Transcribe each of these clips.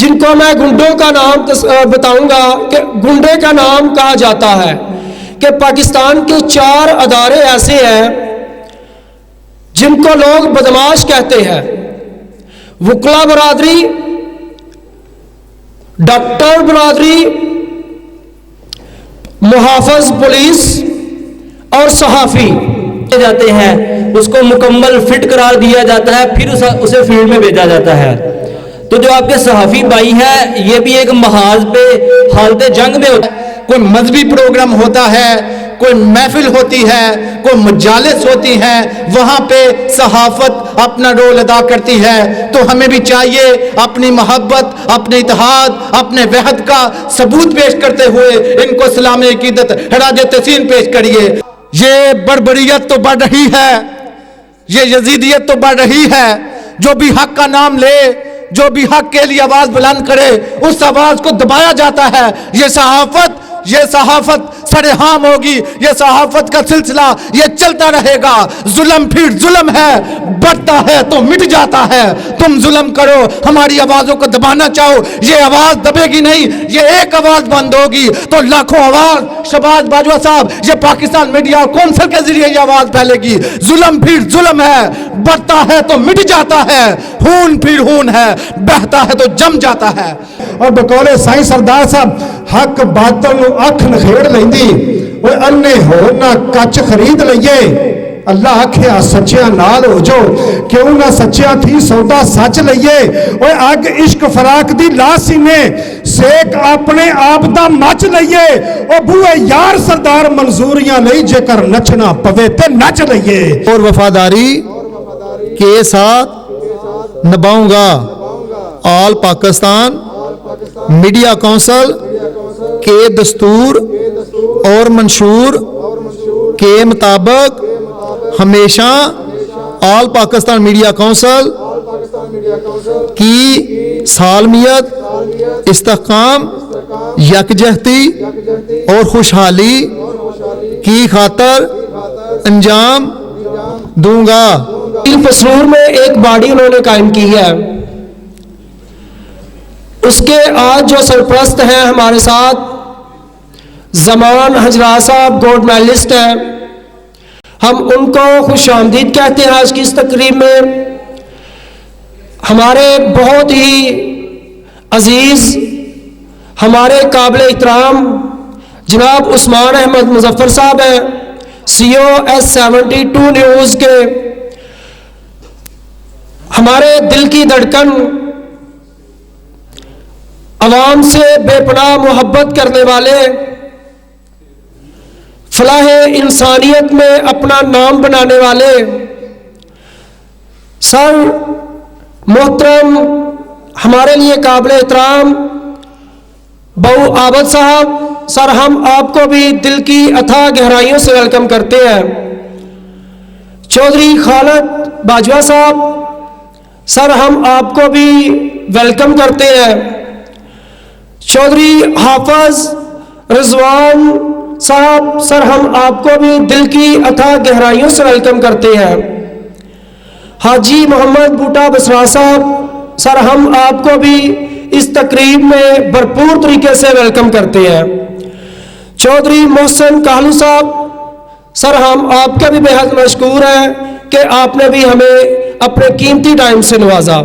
جن کو میں گنڈوں کا نام بتاؤں گا کہ گنڈے کا نام کہا جاتا ہے کہ پاکستان کے 4 ادارے ایسے ہیں جن کو لوگ بدماش کہتے ہیں: وکلا برادری، ڈاکٹر برادری، محافظ پولیس اور صحافی جاتے ہیں، اس کو مکمل فٹ قرار دیا جاتا ہے، پھر اسے فیلڈ میں بھیجا جاتا ہے۔ تو جو آپ کے صحافی بھائی ہیں، یہ بھی ایک محاذ پہ حالت جنگ میں ہوتا ہے۔ کوئی مذہبی پروگرام ہوتا ہے، کوئی محفل ہوتی ہے، کوئی مجالس ہوتی ہیں، وہاں پہ صحافت اپنا رول ادا کرتی ہے۔ تو ہمیں بھی چاہیے اپنی محبت، اپنے اتحاد، اپنے وحدت کا ثبوت پیش کرتے ہوئے ان کو سلام عقیدت خراج تحسین پیش کریے۔ یہ بربریت تو بڑھ رہی ہے، یہ یزیدیت تو بڑھ رہی ہے۔ جو بھی حق کا نام لے، جو بھی حق کے لیے آواز بلند کرے، اس آواز کو دبایا جاتا ہے۔ یہ صحافت سرعام ہوگی، یہ صحافت کا سلسلہ یہ چلتا رہے گا۔ ظلم پھر ظلم ہے، بڑھتا ہے تو مٹ جاتا ہے۔ تم ظلم کرو، ہماری آوازوں کو دبانا چاہو، یہ آواز دبے گی نہیں، یہ ایک آواز بند ہوگی تو لاکھوں آواز۔ شہباز باجوہ صاحب، یہ پاکستان میڈیا کونسل کے ذریعے یہ آواز پھیلے گی۔ ظلم پھر ظلم ہے، بڑھتا ہے تو مٹ جاتا ہے، خون پھر خون ہے، بہتا ہے تو جم جاتا ہے۔ اور بقول سائیں سردار صاحب، حق باطل نو اکھ نخیڑ لیندی، وہ انے ہو نہ کچ خرید لئیے۔ اللہ آکھیا سچیاں نال ہو جو، کیوں نہ سچیاں تھی سودا سچ لئیے۔ وہ اگ عشق فراق دی لا سینے، سیک اپنے آپ دا مچ لئیے۔ وہ بوئے یار سردار منظوریاں لئی، جے کر نچنا پوے تے نچ لئیے۔ اور وفاداری کے ساتھ نبھاؤں گا آل پاکستان میڈیا کونسل کے دستور اور منشور کے مطابق ہمیشہ آل پاکستان میڈیا کونسل کی سالمیت، استحکام، یکجہتی اور خوشحالی کی خاطر انجام دوں گا۔ پسرور میں ایک باڑی انہوں نے قائم کی ہے، اس کے آج جو سرپرست ہیں ہمارے ساتھ زمان حجرا صاحب، گولڈ میڈلسٹ ہیں۔ ہم ان کو خوش آمدید کہتے ہیں آج کی اس تقریب میں۔ ہمارے بہت ہی عزیز، ہمارے قابل احترام جناب عثمان احمد مظفر صاحب ہیں، CEO S72 نیوز کے، ہمارے دل کی دھڑکن، عوام سے بے پناہ محبت کرنے والے، فلاح انسانیت میں اپنا نام بنانے والے سر محترم، ہمارے لیے قابل احترام بہو عابد صاحب، سر ہم آپ کو بھی دل کی اتھاہ گہرائیوں سے ویلکم کرتے ہیں۔ چودھری خالد باجوہ صاحب، سر ہم آپ کو بھی ویلکم کرتے ہیں۔ چودھری حافظ رضوان صاحب، سر ہم آپ کو بھی دل کی اتھاہ گہرائیوں سے ویلکم کرتے ہیں۔ حاجی محمد بوٹا بسرا صاحب، سر ہم آپ کو بھی اس تقریب میں بھرپور طریقے سے ویلکم کرتے ہیں۔ چودھری محسن کالو صاحب، سر ہم آپ کے بھی بے حد مشکور ہیں کہ آپ نے بھی ہمیں اپنے قیمتی ٹائم سے نوازا۔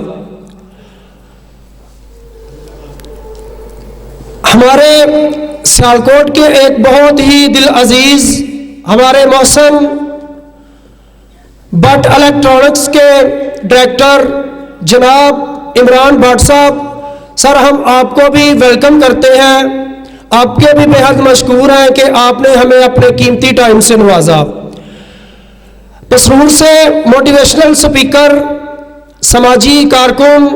ہمارے سیالکوٹ کے ایک بہت ہی دل عزیز ہمارے محسن بٹ الیکٹرانکس کے ڈائریکٹر جناب عمران بٹ صاحب، سر ہم آپ کو بھی ویلکم کرتے ہیں، آپ کے بھی بے حد مشکور ہیں کہ آپ نے ہمیں اپنے قیمتی ٹائم سے نوازا۔ پسرور سے موٹیویشنل سپیکر، سماجی کارکن،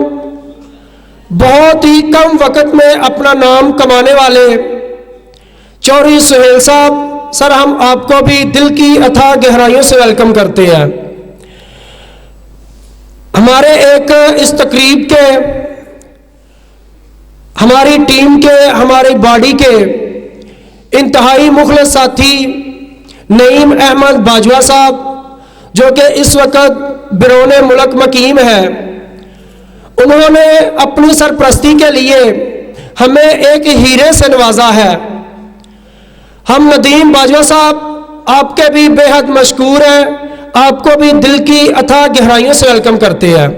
بہت ہی کم وقت میں اپنا نام کمانے والے چودھری سہیل صاحب، سر ہم آپ کو بھی دل کی اتھاہ گہرائیوں سے ویلکم کرتے ہیں۔ ہمارے ایک اس تقریب کے، ہماری ٹیم کے، ہماری باڈی کے انتہائی مخلص ساتھی نعیم احمد باجوہ صاحب، جو کہ اس وقت بیرون ملک مقیم ہے، उन्होंने अपनी सरपरस्ती के लिए हमें एक हीरे से नवाजा है। हम नदीम बाजवा साहब आपके भी बेहद मशकूर हैं, आपको भी दिल की अथाह गहराइयों से वेलकम करते हैं।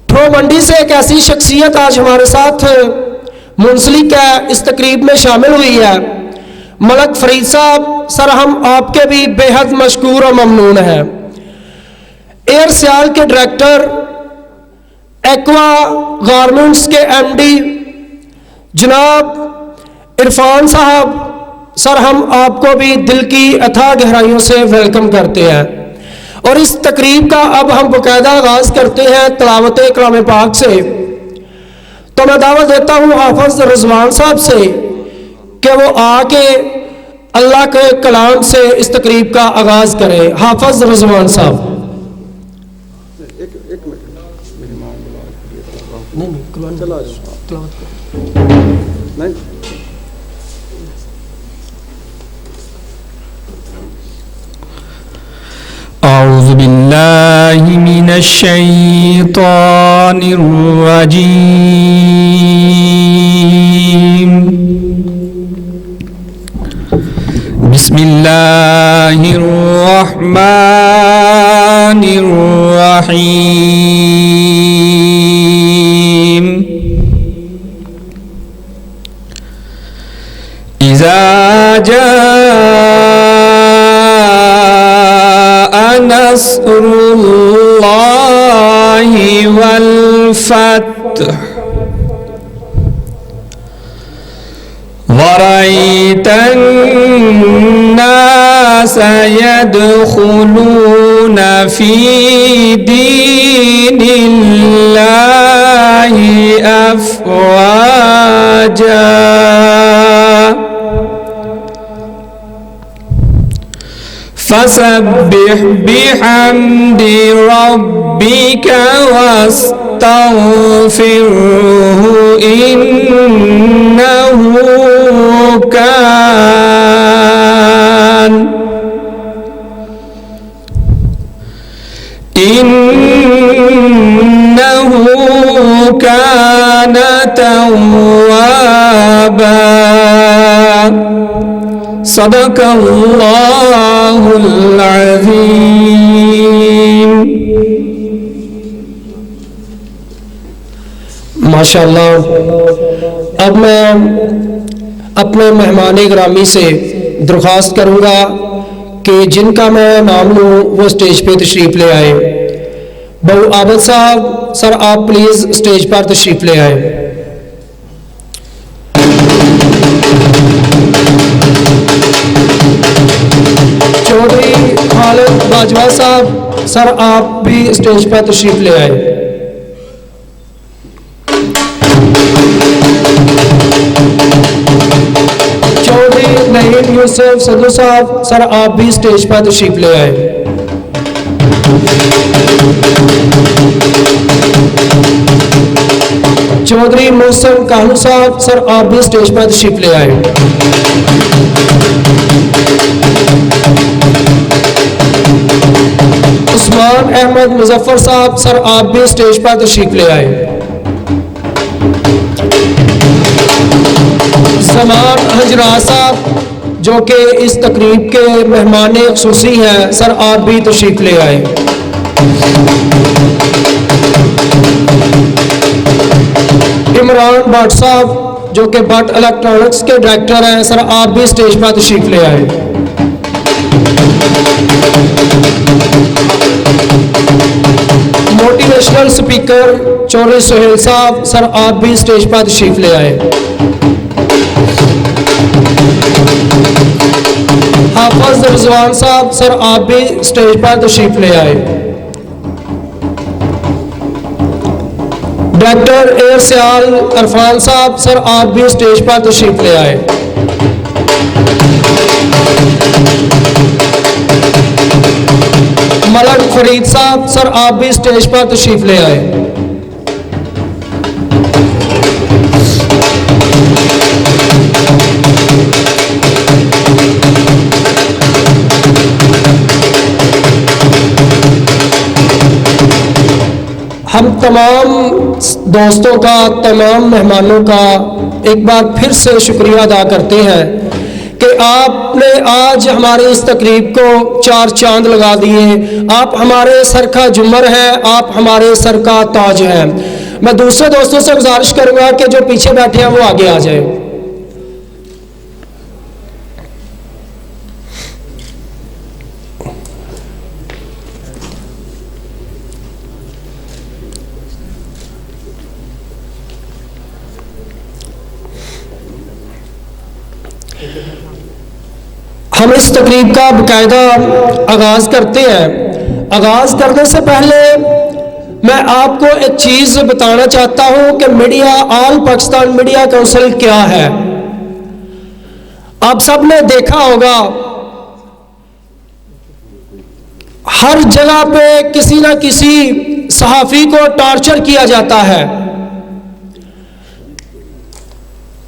ठो मंडी से एक ऐसी शख्सियत आज हमारे साथ मुंसलिक है, इस तकरीब में शामिल हुई है, मलक फरीद साहब। सर हम आपके भी बेहद मशकूर और ममनून हैं। एयर सियाल के डायरेक्टर, एक्वा गारमेंट्स के एमडी जनाब इरफान साहब, सर हम आपको भी दिल की अथाह गहराइयों से वेलकम करते हैं। और इस तकरीब का अब हम बाकायदा आगाज करते हैं तिलावत कलाम पाक से। तो मैं दावत देता हूँ हाफिज रिजवान साहब से कि वो आके अल्लाह के कलाम से इस तकरीब का आगाज करें। हाफिज रिजवान साहब। أعوذ بالله من الشيطان الرجيم بسم الله الرحمن الرحيم إذا جاء نصر الله والفتح ورأيت الناس يدخلون في دين الله أفواجا فسبح بحمد ربك واستغفره إنه كان توابا صدق الله العظيم माशाअल्लाह। अब मैं अपने मेहमान ग्रामी से दरख्वास्त करूंगा कि जिनका मैं नाम लूँ वो स्टेज पे तशरीफ ले आए। बहु आबद साहब, सर आप प्लीज स्टेज पर तशरीफ ले आए। चौधरी खालिद बाजवा साहब, सर आप भी स्टेज पर तशरीफ ले आए। चौधरी नईम यूसुफ सदू साहब, सर आप भी स्टेज पर तशरीफ ले आए। चौधरी मोहसिन कानू साहब, सर आप भी स्टेज पर तशरीफ ले आए। उस्मान अहमद मुजफ्फर साहब, सर आप भी स्टेज पर तशरीफ ले आए। समान हजरा साहब जो कि इस तकरीब के मेहमान खुसूसी हैं, सर आप भी तशरीफ ले आए। इमरान भट्ट साहब जो कि भट्ट इलेक्ट्रॉनिक्स के डायरेक्टर हैं, सर आप भी स्टेज पर तशरीफ ले आए। मोटिवेशनल स्पीकर चौधरी सुहेल साहब, सर आप भी स्टेज पर तशरीफ ले आए। हाफिज रिजवान साहब, सर आप भी स्टेज पर तशरीफ ले आए। डायरेक्टर एयर सियाल इरफान साहब, सर आप भी स्टेज पर तशरीफ ले आए। मलक फरीद साहब, सर आप भी स्टेज पर तशरीफ ले आए। हम तमाम दोस्तों का, तमाम मेहमानों का एक बार फिर से शुक्रिया अदा करते हैं कि आपने आज हमारी इस तकरीब को 4 चांद लगा दिए। आप हमारे सर का जुमर हैं, आप हमारे सर का ताज हैं। मैं दूसरे दोस्तों से गुजारिश करूंगा कि जो पीछे बैठे हैं वो आगे आ जाए। हम इस तकरीब का बाकायदा आगाज़ करते हैं। आगाज़ करने से पहले मैं आपको एक चीज़ बताना चाहता हूं कि media, all Pakistan media council क्या है। आप सब ने देखा होगा, हर जगह पे किसी ना किसी सहाफ़ी को टॉर्चर किया जाता है।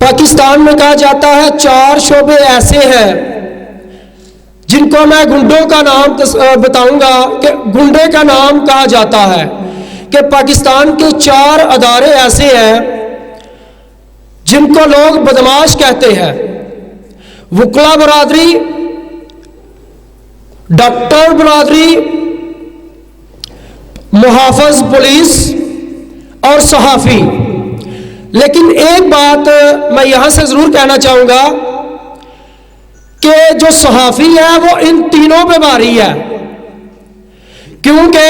पाकिस्तान में कहा जाता है 4 शोबे ऐसे हैं जिनको मैं गुंडों का नाम बताऊंगा कि गुंडे का नाम कहा जाता है कि पाकिस्तान के 4 अदारे ऐसे हैं जिनको लोग बदमाश कहते हैं। वकला बरादरी, डॉक्टर बरादरी, मुहाफ़िज़ पुलिस और सहाफ़ी। लेकिन एक बात मैं यहां से जरूर कहना चाहूंगा कि जो सहाफ़ी है वो इन तीनों पे भारी है, क्योंकि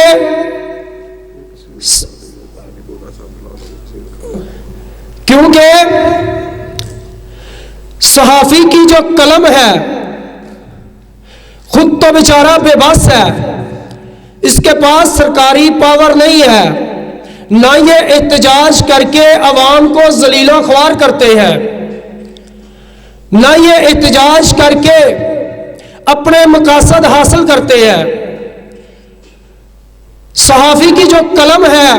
सहाफ़ी की जो कलम है खुद तो बेचारा बेबस है, इसके पास सरकारी पावर नहीं है, ना ये एहतजाज करके अवाम को जलीला ख्वार करते हैं, ना ये एहतजाज करके अपने मकासद हासिल करते हैं। सहाफ़ी की जो कलम है,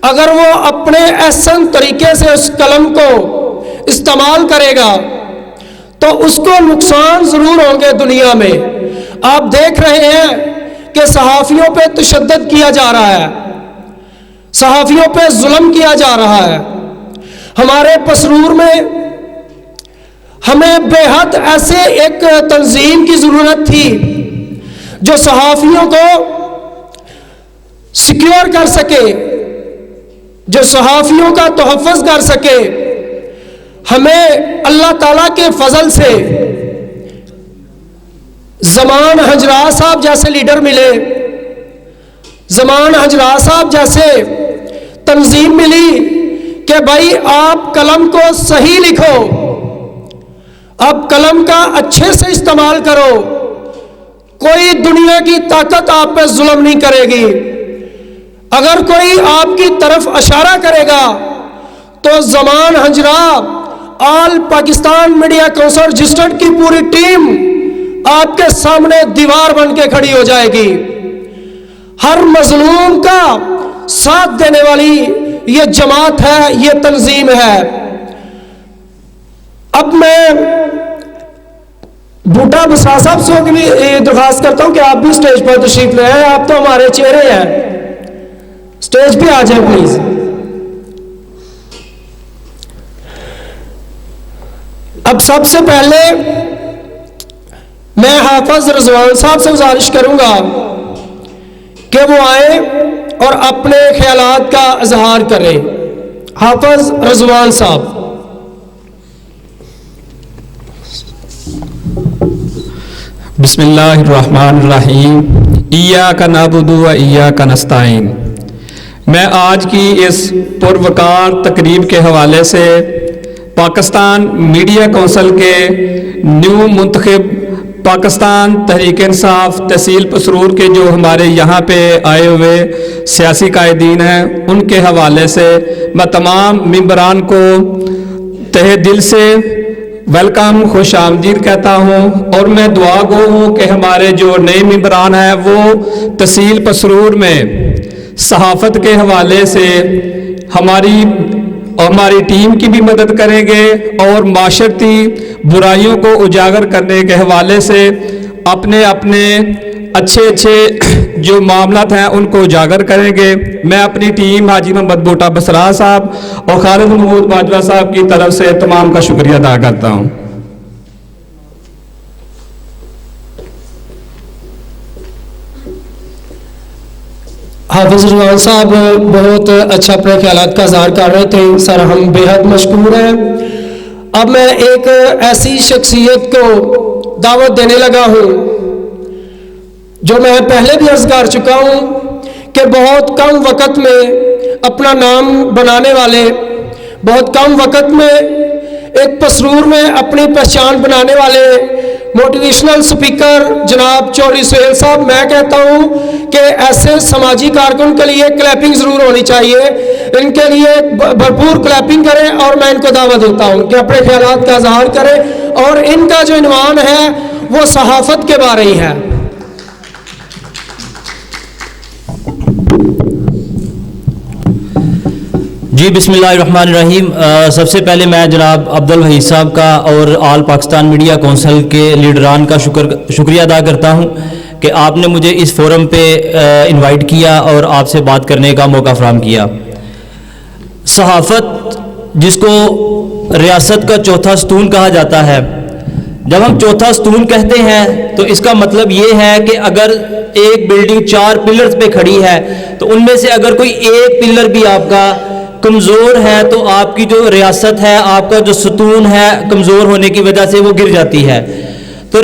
अगर वो अपने एहसन तरीके से उस कलम को इस्तेमाल करेगा तो उसको नुकसान जरूर होंगे दुनिया में। आप देख रहे हैं कि सहाफ़ियों पे तशद्दुद किया जा रहा है, सहाफ़ियों पे जुल्म किया जा रहा है। हमारे पसरूर में हमें बेहद ऐसे एक तंजीम की ज़रूरत थी जो सहाफ़ियों को सिक्योर कर सके, जो सहाफ़ियों का तहफ़्फ़ुज़ कर सके। हमें अल्लाह ताला के फजल से ज़मान हजरा साहब जैसे लीडर मिले, ज़मान हजरा साहब जैसे तंजीम मिली कि भाई आप कलम को सही लिखो, आप कलम का अच्छे से इस्तेमाल करो, कोई दुनिया की ताकत आप पे जुल्म नहीं करेगी। अगर कोई आपकी तरफ इशारा करेगा तो Zaman Hazra, all Pakistan media council registered की पूरी टीम आपके सामने दीवार बन के खड़ी हो जाएगी। हर मजलूम का साथ देने वाली ये जमात है, ये तंजीम है। अब मैं बूटा बसा साहब से भी दरखास्त करता हूं कि आप भी स्टेज पर तशरीफ ले आए। आप तो हमारे चेहरे हैं, स्टेज पे आ जाए प्लीज। अब सबसे पहले मैं हाफिज रिजवान साहब से गुजारिश करूंगा कि वो आए और अपने ख्यालात का इजहार करें। हाफिज रिजवान साहब। बिस्मिल्लाहिर्रहमानिर्रहीम। इय्याका नअबुदु व इय्याका नस्तईन। मैं आज की इस पुरवकार तकरीब के हवाले से पाकिस्तान मीडिया काउंसिल के न्यू मुंतखब पाकिस्तान तहरीक इंसाफ तहसील पसरूर के जो हमारे यहाँ पे आए हुए सियासी कायदीन हैं, उनके हवाले से मैं तमाम मेंबरान को तहे दिल से वेलकम, खुश आमदीद कहता हूँ। और मैं दुआ गो हूँ कि हमारे जो नए मेंबरान हैं वो तहसील पसरूर में सहाफ़त के हवाले से हमारी टीम की भी मदद करेंगे और माशरती बुराइयों को उजागर करने के हवाले से अपने अपने अच्छे जो मामलात हैं उनको उजागर करेंगे। मैं अपनी टीम हाजी मोहम्मद बूटा बसरा साहब और खालिद महमूद बाजवा साहब की तरफ से तमाम का शुक्रिया अदा करता हूँ। हाफिज रिजवान साहब बहुत अच्छा अपने ख्यालात का इज़हार कर रहे थे सर, हम बेहद मशकूर हैं। अब मैं एक ऐसी शख्सियत को दावत देने लगा हूँ जो मैं पहले भी अर्ज़ कर चुका हूँ कि बहुत कम वक़्त में अपना नाम बनाने वाले, बहुत कम वक़्त में एक पसरूर में अपनी पहचान बनाने वाले मोटिवेशनल स्पीकर जनाब चौधरी सुहेल साहब, मैं कहता हूँ कि ऐसे समाजी कारकुन के लिए क्लैपिंग ज़रूर होनी चाहिए। इनके लिए भरपूर क्लैपिंग करें और मैं इनको दावत देता हूँ कि अपने ख्यालात का इज़हार करें। और इनका जो इन्वान है वो सहाफ़त के बारे ही है। जी बिस्मिल्लाहिर्रहमानिर्रहीम। सबसे पहले मैं जनाब अब्दुल वहीद साहब का और आल पाकिस्तान मीडिया कौंसिल के लीडरान का शुक्रिया अदा करता हूं कि आपने मुझे इस फोरम पे इनवाइट किया और आपसे बात करने का मौका फराहम किया। सहाफ़त जिसको रियासत का चौथा स्तून कहा जाता है, जब हम चौथा स्तून कहते हैं तो इसका मतलब ये है कि अगर एक बिल्डिंग 4 पिलर्स पे खड़ी है तो उनमें से अगर कोई एक पिलर भी आपका कमज़ोर है तो आपकी जो रियासत है, आपका जो सतून है, कमज़ोर होने की वजह से वो गिर जाती है। तो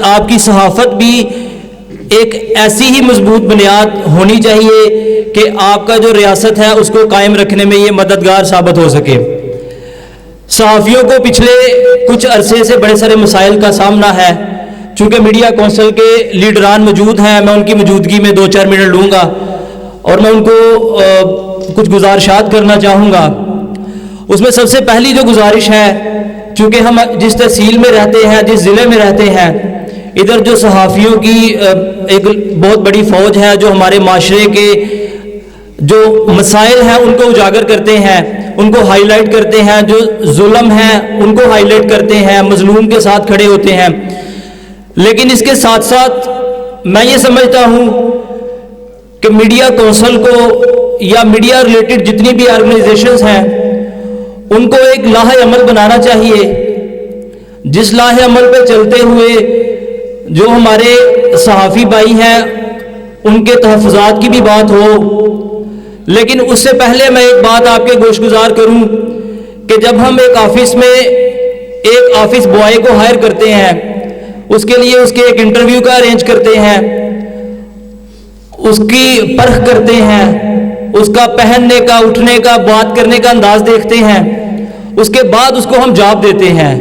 आपकी सहाफ़त भी एक ऐसी ही मजबूत बुनियाद होनी चाहिए कि आपका जो रियासत है उसको कायम रखने में ये मददगार साबित हो सके। सहाफ़ियों को पिछले कुछ अरसे से बड़े सारे मसाइल का सामना है। चूँकि मीडिया कौंसिल के लीडरान मौजूद हैं, मैं उनकी मौजूदगी में 2-4 मिनट लूँगा और मैं उनको कुछ गुजारिशात करना चाहूँगा। उसमें सबसे पहली जो गुजारिश है, चूँकि हम जिस तहसील में रहते हैं, जिस ज़िले में रहते हैं, इधर जो सहाफ़ियों की एक बहुत बड़ी फ़ौज है जो हमारे माशरे के जो मसाइल हैं उनको उजागर करते हैं, उनको हाईलाइट करते हैं, जो जुल्म है उनको हाईलाइट करते हैं, मजलूम के साथ खड़े होते हैं। लेकिन इसके साथ साथ मैं ये समझता हूँ कि मीडिया कौंसिल को या मीडिया रिलेटेड जितनी भी ऑर्गेनाइजेशंस हैं उनको एक लाहे अमल बनाना चाहिए, जिस लाहे अमल पे चलते हुए जो हमारे सहाफ़ी भाई हैं उनके तहफ़्फ़ुज़ात की भी बात हो। लेकिन उससे पहले मैं एक बात आपके गोशगुजार करूं कि जब हम एक ऑफिस में एक ऑफिस बॉय को हायर करते हैं, उसके लिए उसके एक इंटरव्यू का अरेंज करते हैं, उसकी परख करते हैं, उसका पहनने का, उठने का, बात करने का अंदाज देखते हैं, उसके बाद उसको हम जॉब देते हैं,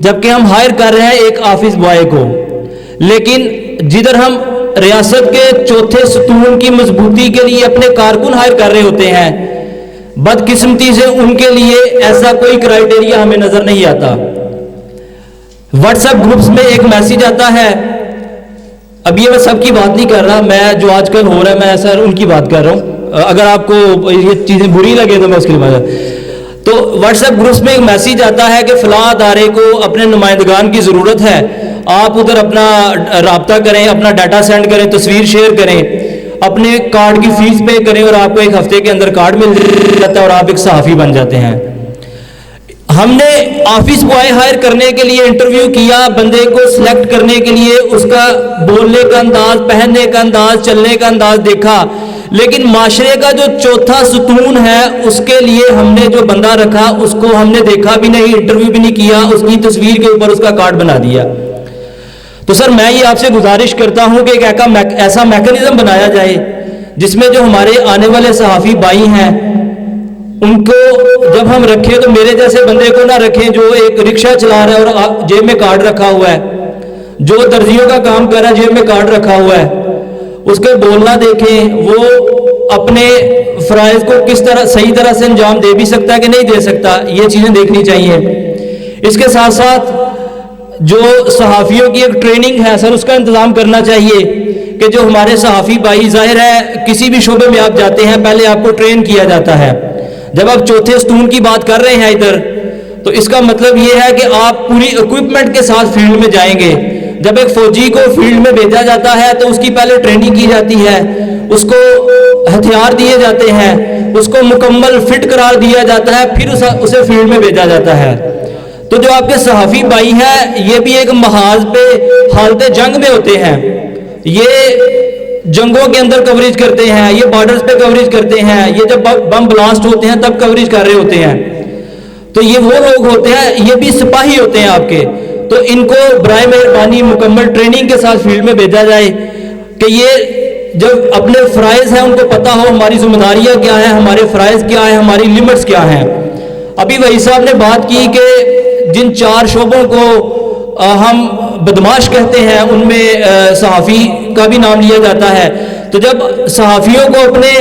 जबकि हम हायर कर रहे हैं एक ऑफिस बॉय को। लेकिन जिधर हम रियासत के चौथे सतून की मजबूती के लिए अपने कारकुन हायर कर रहे होते हैं, बदकिस्मती से उनके लिए ऐसा कोई क्राइटेरिया हमें नजर नहीं आता। व्हाट्सएप ग्रुप्स में एक मैसेज आता है, अब ये मैं सबकी बात नहीं कर रहा, मैं जो आजकल हो रहा है मैं सर उनकी बात कर रहा हूँ, अगर आपको ये चीज़ें बुरी लगे तो मैं उसके लिए। तो व्हाट्सएप ग्रुप्स में एक मैसेज आता है कि फ़लाँ अदारे को अपने नुमाइंदगान की ज़रूरत है, आप उधर अपना राब्ता करें, अपना डाटा सेंड करें, तस्वीर शेयर करें, अपने कार्ड की फ़ीस पे करें और आपको एक हफ्ते के अंदर कार्ड मिल जाता है और आप एक सहाफ़ी बन जाते हैं। हमने ऑफिस बॉय हायर करने के लिए इंटरव्यू किया, बंदे को सिलेक्ट करने के लिए उसका बोलने का अंदाज, पहनने का अंदाज, चलने का अंदाज देखा, लेकिन माशरे का जो चौथा सतून है उसके लिए हमने जो बंदा रखा उसको हमने देखा भी नहीं, इंटरव्यू भी नहीं किया, उसकी तस्वीर के ऊपर उसका कार्ड बना दिया। तो सर मैं ये आपसे गुजारिश करता हूं कि एक ऐसा मैकेनिज्म बनाया जाए जिसमें जो हमारे आने वाले सहाफ़ी भाई हैं उनको जब हम रखें तो मेरे जैसे बंदे को ना रखें जो एक रिक्शा चला रहा है और जेब में कार्ड रखा हुआ है, जो दर्जियों का काम कर रहा है जेब में कार्ड रखा हुआ है, उसके बोलना देखें, वो अपने फ़राइज़ को किस तरह सही तरह से अंजाम दे भी सकता है कि नहीं दे सकता, ये चीज़ें देखनी चाहिए। इसके साथ साथ जो सहाफ़ियों की एक ट्रेनिंग है सर उसका इंतज़ाम करना चाहिए कि जो हमारे सहाफ़ी भाई, जाहिर है किसी भी शोबे में आप जाते हैं पहले आपको ट्रेन किया जाता है। जब आप चौथे सतून की बात कर रहे हैं इधर, तो इसका मतलब ये है कि आप पूरी इक्विपमेंट के साथ फील्ड में जाएंगे। جب ایک فوجی کو فیلڈ میں بھیجا جاتا ہے تو اس کی پہلے ٹریننگ کی جاتی ہے, اس کو ہتھیار دیے جاتے ہیں, اس کو مکمل فٹ قرار دیا جاتا ہے, پھر اسے فیلڈ میں بھیجا جاتا ہے. تو جو آپ کے صحافی بھائی ہیں یہ بھی ایک محاذ پہ حالت جنگ میں ہوتے ہیں, یہ جنگوں کے اندر کوریج کرتے ہیں, یہ بارڈرز پہ کوریج کرتے ہیں, یہ جب بم بلاسٹ ہوتے ہیں تب کوریج کر رہے ہوتے ہیں. تو یہ وہ لوگ ہوتے ہیں, یہ بھی سپاہی ہوتے ہیں آپ کے. تو ان کو برائے مہربانی مکمل ٹریننگ کے ساتھ فیلڈ میں بھیجا جائے کہ یہ جب اپنے فرائض ہیں ان کو پتہ ہو ہماری ذمہ داریاں کیا ہیں, ہمارے فرائض کیا ہیں, ہماری لمٹس کیا ہیں. ابھی وہی صاحب نے بات کی کہ جن 4 شعبوں کو ہم بدماش کہتے ہیں ان میں صحافی کا بھی نام لیا جاتا ہے. تو جب صحافیوں کو اپنے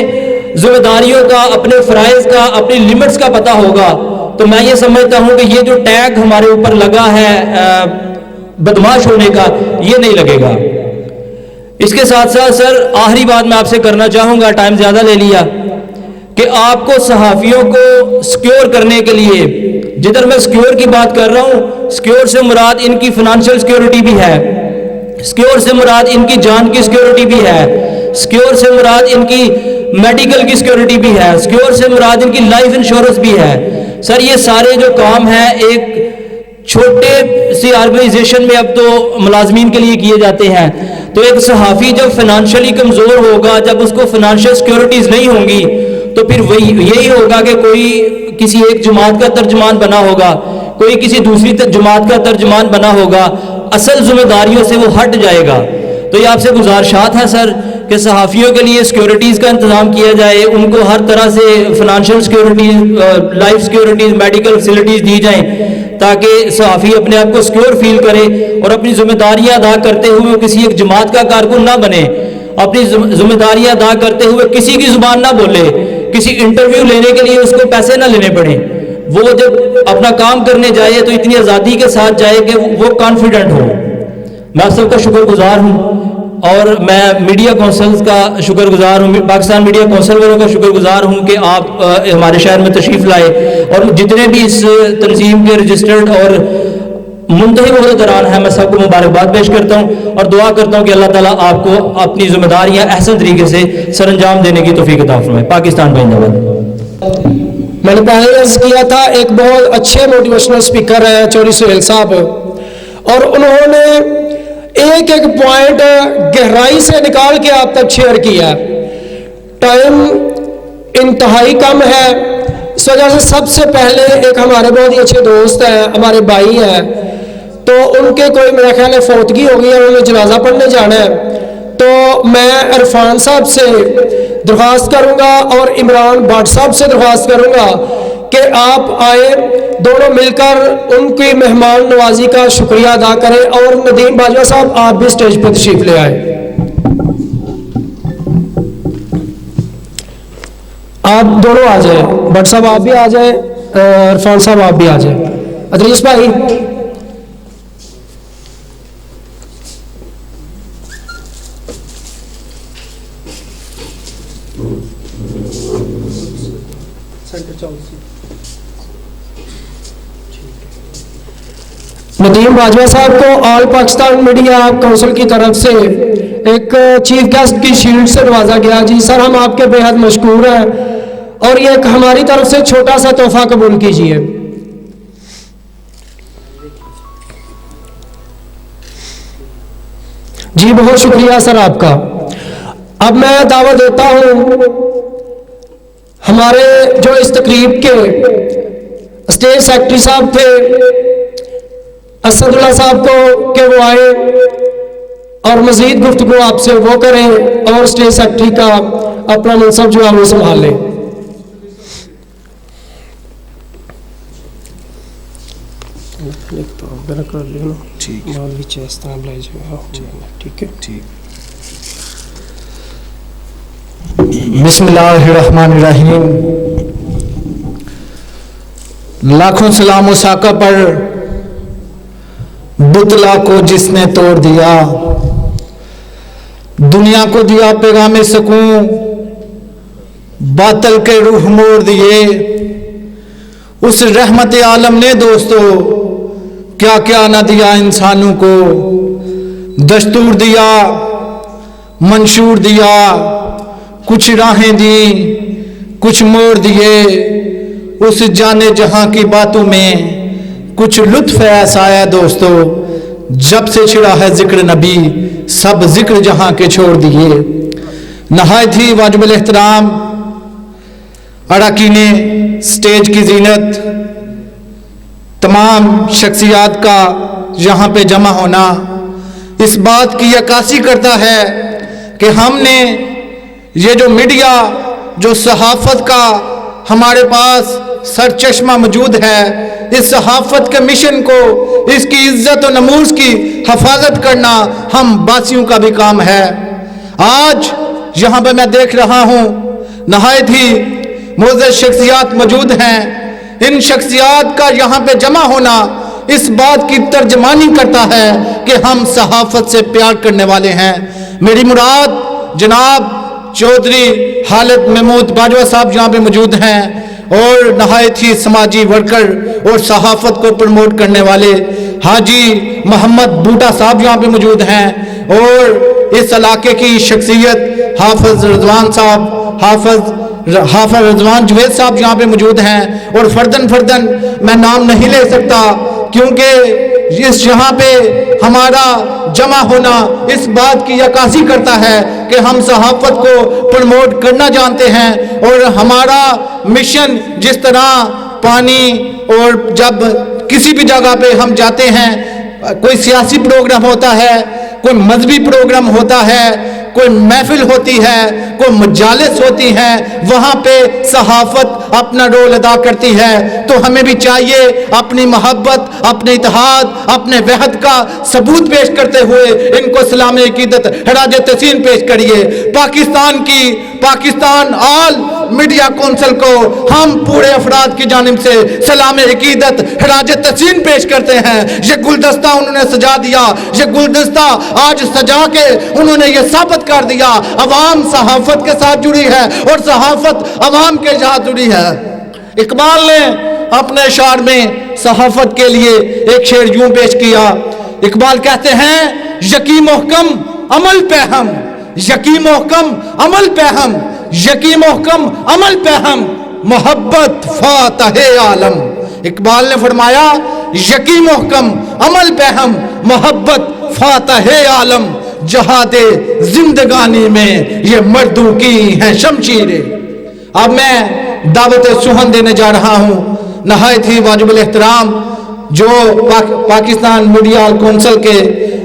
ذمہ داریوں کا, اپنے فرائض کا, اپنی لمٹس کا پتہ ہوگا تو میں یہ سمجھتا ہوں کہ یہ جو ٹیگ ہمارے اوپر لگا ہے بدماش ہونے کا, یہ نہیں لگے گا. اس کے ساتھ ساتھ سر آخری بات میں آپ سے کرنا چاہوں گا, ٹائم زیادہ لے لیا, کہ آپ کو صحافیوں کو سیکیور کرنے کے لیے, جدھر میں سیکیور کی بات کر رہا ہوں, سیکیور سے مراد ان کی فنانشل سیکیورٹی بھی ہے, سیکیور سے مراد ان کی جان کی سیکیورٹی بھی ہے, سیکیور سے مراد ان کی میڈیکل کی سیکیورٹی بھی ہے, سیکیور سے مراد ان کی لائف انشورنس بھی ہے. سر یہ سارے جو کام ہیں ایک چھوٹے سی آرگنائزیشن میں اب تو ملازمین کے لیے کیے جاتے ہیں. تو ایک صحافی جب فنانشلی کمزور ہوگا, جب اس کو فنانشل سیکیورٹیز نہیں ہوں گی, تو پھر یہی ہوگا کہ کوئی کسی ایک جماعت کا ترجمان بنا ہوگا, کوئی کسی دوسری جماعت کا ترجمان بنا ہوگا, اصل ذمہ داریوں سے وہ ہٹ جائے گا. تو یہ آپ سے گزارشات ہے سر کہ صحافیوں کے لیے سیکیورٹیز کا انتظام کیا جائے, ان کو ہر طرح سے financial securities, life securities, medical facilities دی جائیں تاکہ صحافی اپنے آپ کو سیکیور فیل کرے اور اپنی ذمہ داریاں ادا کرتے ہوئے کسی ایک جماعت کا کارکن نہ بنے, اپنی ذمہ داریاں ادا کرتے ہوئے کسی کی زبان نہ بولے, کسی انٹرویو لینے کے لیے اس کو پیسے نہ لینے پڑیں. وہ جب اپنا کام کرنے جائے تو اتنی آزادی کے ساتھ جائے کہ وہ کانفیڈنٹ ہو. میں آپ سب کا شکر گزار ہوں اور میں میڈیا کونسلز کا شکر گزار ہوں, پاکستان میڈیا کونسل والوں کا شکر گزار ہوں کہ آپ ہمارے شہر میں تشریف لائے, اور جتنے بھی اس تنظیم کے رجسٹرڈ اور منتخب عہدیداران ہیں میں سب کو مبارکباد پیش کرتا ہوں اور دعا کرتا ہوں کہ اللہ تعالیٰ آپ کو اپنی ذمہ داریاں احسن طریقے سے سر انجام دینے کی توفیق عطا فرمائے. پاکستان زندہ باد. میں نے پہلے عرض کیا تھا ایک بہت اچھے موٹیویشنل اسپیکر ہیں چوری سہیل صاحب, اور انہوں نے ایک ایک پوائنٹ گہرائی سے نکال کے آپ تک شیئر کیا. ٹائم انتہائی کم ہے, اس وجہ سے سب سے پہلے ایک ہمارے بہت ہی اچھے دوست ہیں, ہمارے بھائی ہیں, تو ان کے کوئی میرا خیال ہے فوتگی ہو گئی ہے, انہوں نے جنازہ پڑھنے جانا ہے. تو میں عرفان صاحب سے درخواست کروں گا اور عمران بٹ صاحب سے درخواست کروں گا کہ آپ آئے, دونوں مل کر ان کی مہمان نوازی کا شکریہ ادا کریں. اور ندیم باجوہ صاحب آپ بھی اسٹیج پہ تشریف لے آئے. آپ دونوں آ جائیں, بٹ صاحب آپ بھی آ جائیں, عرفان صاحب آپ بھی آ جائیں. ادریس بھائی ندیم باجوہ صاحب کو آل پاکستان میڈیا کونسل کی طرف سے ایک چیف گیسٹ کی شیلڈ سے نوازا گیا. جی سر ہم آپ کے بے حد مشکور ہیں, اور یہ ایک ہماری طرف سے چھوٹا سا تحفہ قبول کیجیے. جی بہت شکریہ سر آپ کا. اب میں دعوت دیتا ہوں ہمارے جو اس تقریب کے اسٹیج سیکرٹری صاحب تھے اسد اللہ صاحب کو کہ وہ آئے اور مزید گفتگو آپ سے وہ کریں اور اسٹیج سیکرٹری کا اپنا منصب جو ہے وہ سنبھال لیں. بسم اللہ الرحمن الرحیم. لاکھوں سلام و ساکہ پر بتلا کو جس نے توڑ دیا, دنیا کو دیا پیغام سکون, باطل کے روح موڑ دیے. اس رحمت عالم نے دوستو کیا کیا نہ دیا انسانوں کو, दस्तूर दिया, मंशूर दिया, कुछ राहें दी, कुछ मोड़ दिए। उस जाने जहां की बातों में कुछ लुत्फ ऐसा आया दोस्तों, जब से छिड़ा है जिक्र नबी, सब जिक्र जहां के छोड़ दिए। नहायत ही वाजिबुल एहतराम अराकीने स्टेज की जीनत, तमाम शख्सियात का यहाँ पे जमा होना इस बात की अक्कासी करता है कि हमने ये जो मीडिया, जो सहाफ़त का हमारे पास सर चश्मा मौजूद है, इस सहाफ़त के मिशन को, इसकी इज्जत और नमूज़ की हिफाजत करना हम बासियों का भी काम है। आज यहाँ पे मैं देख रहा हूँ नहायत ही मोअज़्ज़ज़ शख्सियात मौजूद हैं। इन शख्सियात का यहाँ पे जमा होना इस बात की तर्जमानी करता है कि हम सहाफ़त से प्यार करने वाले हैं। मेरी मुराद जनाब चौधरी खालिद महमूद बाजवा साहब यहाँ पे मौजूद हैं और नहायत ही समाजी वर्कर और सहाफ़त को प्रमोट करने वाले हाजी मोहम्मद बूटा साहब यहाँ पे मौजूद हैं और इस इलाके की शख्सियत हाफिज रिजवान साहब, हाफिज रिजवान जुवैद साहब यहाँ पे मौजूद हैं और फर्दन मैं नाम नहीं ले सकता क्योंकि इस यहाँ पे हमारा जमा होना इस बात की अक्कासी करता है कि हम सहाफ़त को प्रमोट करना जानते हैं और हमारा मिशन जिस तरह पानी और जब किसी भी जगह पे हम जाते हैं, कोई सियासी प्रोग्राम होता है, कोई मजहबी प्रोग्राम होता है, कोई महफिल होती है, कोई मजालिस होती हैं, वहाँ पे सहाफ़त अपना रोल अदा करती है। तो हमें भी चाहिए अपनी मोहब्बत, अपने इत्तेहाद, अपने वहद का सबूत पेश करते हुए इनको सलाम अकीदत खराज तहसीन पेश करिए। पाकिस्तान ऑल मीडिया कौंसिल को हम पूरे अफराद की जानिब से सलाम अकीदत खराज तहसीन पेश करते हैं। ये गुलदस्ता उन्होंने सजा दिया, ये गुलदस्ता आज सजा के उन्होंने ये साबित कर दिया अवाम सहाफ़त के साथ जुड़ी है और सहाफ़त अवाम के साथ जुड़ी है। इकबाल ने अपने शार में सहाफ़त के लिए एक शेर यूं पेश किया। इकबाल कहते हैं, यकी मोहकम अमल पे हम, यकी मोहकम अमल पे हम, यकी मोहकम अमल पे हम, मोहब्बत फातहे आलम। इकबाल ने फरमाया, यकी मोहकम अमल पे हम, मोहब्बत फातहे आलम, जहादे जिंदगानी में ये मर्दों की हैं शमशीरें। अब मैं दावत सुहन देने जा रहा हूँ नहायत ही वाजिबुल एहतराम जो पाकिस्तान मीडिया कौंसिल के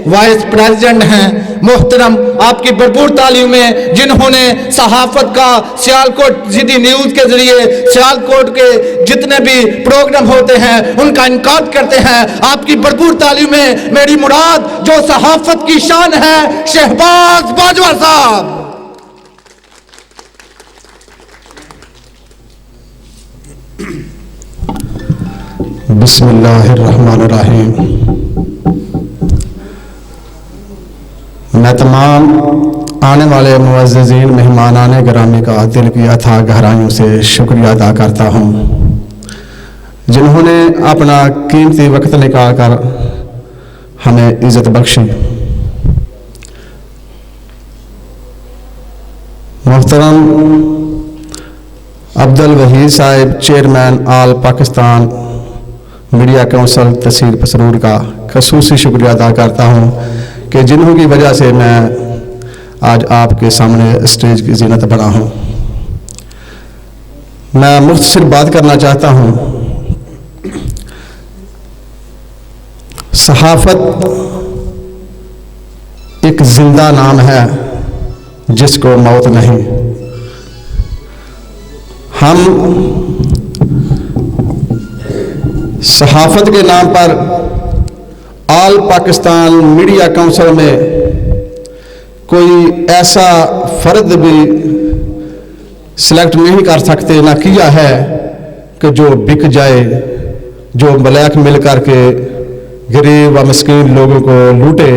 वाइस प्रेसिडेंट हैं, मोहतरम आपकी भरपूर तालीमें, जिन्होंने सहाफ़त का सियालकोट ज़िदी न्यूज़ के ज़रिए सियालकोट के जितने भी प्रोग्राम होते हैं उनका इनकाद करते हैं। आपकी भरपूर तालीमें। मेरी मुराद जो सहाफ़त की शान है, शहबाज बाजवा साहब। बिस्मिल्लाहिर्रहमानिर्रहीम। मैं तमाम आने वाले मुअज़्ज़िज़ीन मेहमानाने गिरामी का दिल की अथाह गहराइयों से शुक्रिया अदा करता हूँ, जिन्होंने अपना कीमती वक्त निकाल कर हमें इज़्ज़त बख्शी। मोहतरम Abdul Waheed sahib, chairman all Pakistan media council तहसील पसरूर का खसूसी शुक्रिया अदा करता हूँ कि जिन्हों की वजह से मैं आज आपके सामने स्टेज की ज़ीनत बना हूँ। मैं मुख्तसर बात करना चाहता हूँ। सहाफ़त एक जिंदा नाम है जिसको मौत नहीं। हम सहाफ़त के नाम पर ऑल पाकिस्तान मीडिया काउंसिल में कोई ऐसा फ़र्द भी सिलेक्ट नहीं कर सकते, ना किया है कि जो बिक जाए, जो ब्लैक मिल करके गरीब व मिस्कीन लोगों को लूटे।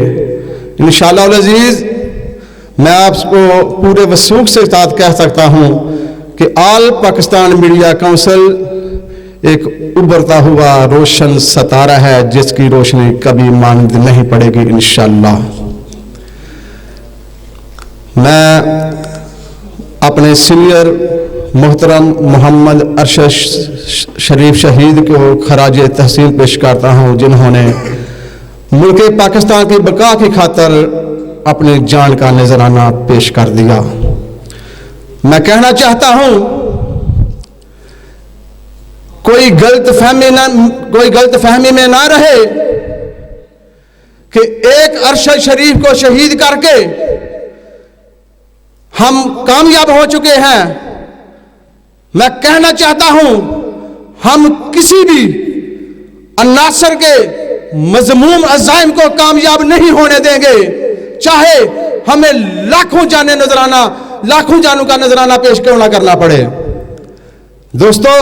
इंशाअल्लाह अज़ीज़ मैं आपको पूरे वसूख से साथ कह सकता हूँ कि ऑल पाकिस्तान मीडिया काउंसिल एक उभरता हुआ रोशन सितारा है जिसकी रोशनी कभी मांद नहीं पड़ेगी इंशाअल्लाह। میں اپنے سینئر محترم محمد ارشد شریف شہید کو خراج تحسین پیش کرتا ہوں، جنہوں نے ملک پاکستان کی بقا کی خاطر اپنی جان کا نذرانہ پیش کر دیا۔ میں کہنا چاہتا ہوں کوئی غلط فہمی میں نہ رہے کہ ایک ارشد شریف کو شہید کر کے ہم کامیاب ہو چکے ہیں۔ میں کہنا چاہتا ہوں ہم کسی بھی عناصر کے مذموم عزائم کو کامیاب نہیں ہونے دیں گے، چاہے ہمیں لاکھوں جانوں کا نذرانہ پیش کیوں نہ کرنا پڑے۔ دوستو،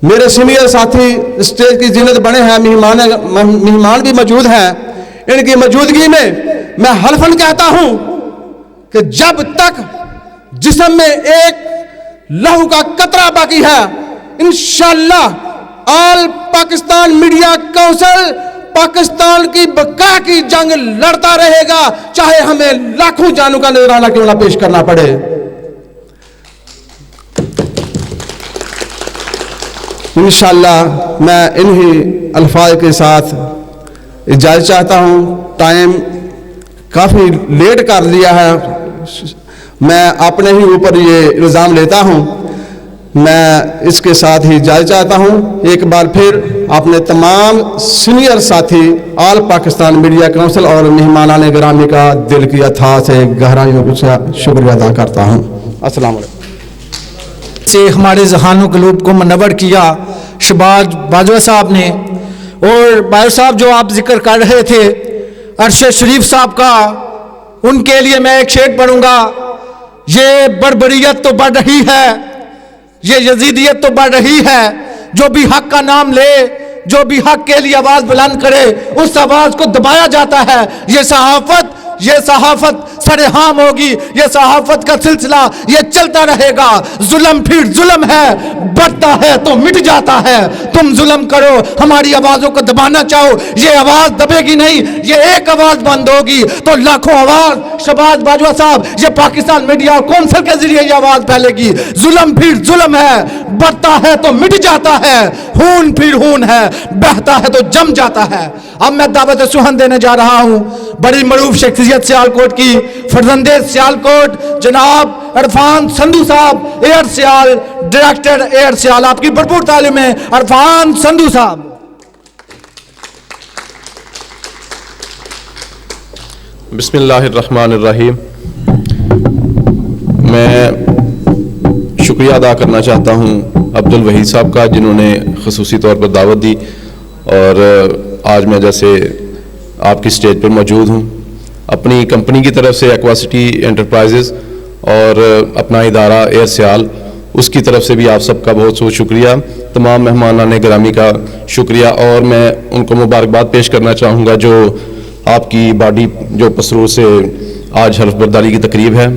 میرے سینئر ساتھی اسٹیج کی زینت بنے ہیں، مہمان بھی موجود ہیں، ان کی موجودگی میں میں حلفاً کہتا ہوں کہ جب تک جسم میں ایک لہو کا قطرہ باقی ہے، انشاءاللہ آل پاکستان میڈیا کونسل پاکستان کی بقا کی جنگ لڑتا رہے گا، چاہے ہمیں لاکھوں جانوں کا نذرانہ کیوں نہ پیش کرنا پڑے۔ انشاءاللہ میں انہی الفاظ کے ساتھ اجازت چاہتا ہوں، ٹائم کافی لیٹ کر لیا ہے، میں اپنے ہی اوپر یہ الزام لیتا ہوں۔ میں اس کے ساتھ ہی اجازت چاہتا ہوں۔ ایک بار پھر اپنے تمام سینئر ساتھی آل پاکستان میڈیا کونسل اور مہمانان گرامی کا دل کی اتھا سے گہرائیوں سے شکریہ ادا کرتا ہوں۔ السلام علیکم۔ سے ہمارے ذہانوں قلوب کو منور کیا شہباز باجوہ صاحب نے، اور باجوہ صاحب جو آپ ذکر کر رہے تھے ارشد شریف صاحب کا، ان کے لیے میں ایک شعر پڑھوں گا۔ یہ بربریت تو بڑھ رہی ہے، یہ یزیدیت تو بڑھ رہی ہے، جو بھی حق کا نام لے، جو بھی حق کے لیے آواز بلند کرے، اس آواز کو دبایا جاتا ہے۔ یہ صحافت سرعام ہوگی، یہ صحافت کا سلسلہ یہ چلتا رہے گا۔ ظلم پھر ظلم ہے، بڑھتا ہے تو مٹ جاتا ہے۔ تم ظلم کرو، ہماری آوازوں کو دبانا چاہو، یہ آواز دبے گی نہیں، یہ ایک آواز بند ہوگی تو لاکھوں آواز۔ شہباز باجوہ صاحب، یہ پاکستان میڈیا کونسل کے ذریعے یہ آواز پھیلے گی۔ ظلم پھر ظلم ہے، بڑھتا ہے تو مٹ جاتا ہے، خون پھر خون ہے، بہتا ہے تو جم جاتا ہے۔ اب میں دعوت سخن دینے جا رہا ہوں بڑی معروف شخصیت سیالکوٹ کی، فرزند سیالکوٹ جناب عرفان سندھو صاحب، ایئر سیال، ڈائریکٹر ایئر سیال، آپ کی بھرپور تعلیم ہے عرفان سندھو صاحب۔ بسم اللہ الرحمن الرحیم۔ میں شکریہ ادا کرنا چاہتا ہوں عبد الوحید صاحب کا، جنہوں نے خصوصی طور پر دعوت دی، اور آج میں جیسے آپ کی سٹیج پر موجود ہوں۔ اپنی کمپنی کی طرف سے ایکواسٹی انٹرپرائزز اور اپنا ادارہ ایئر سیال، اس کی طرف سے بھی آپ سب کا بہت بہت شکریہ، تمام مہمانان گرامی کا شکریہ، اور میں ان کو مبارکباد پیش کرنا چاہوں گا جو آپ کی باڈی جو پسرور سے آج حلف برداری کی تقریب ہے،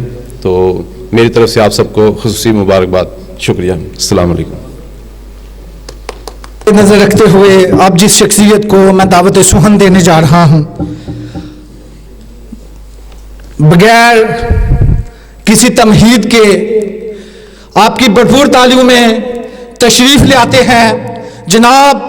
تو میری طرف سے آپ سب کو خصوصی مبارکباد، شکریہ، السلام علیکم۔ نظر رکھتے ہوئے آپ جس شخصیت کو میں دعوت سخن دینے جا رہا ہوں، بغیر کسی تمہید کے آپ کی بھرپور تعلیم میں تشریف لے آتے ہیں جناب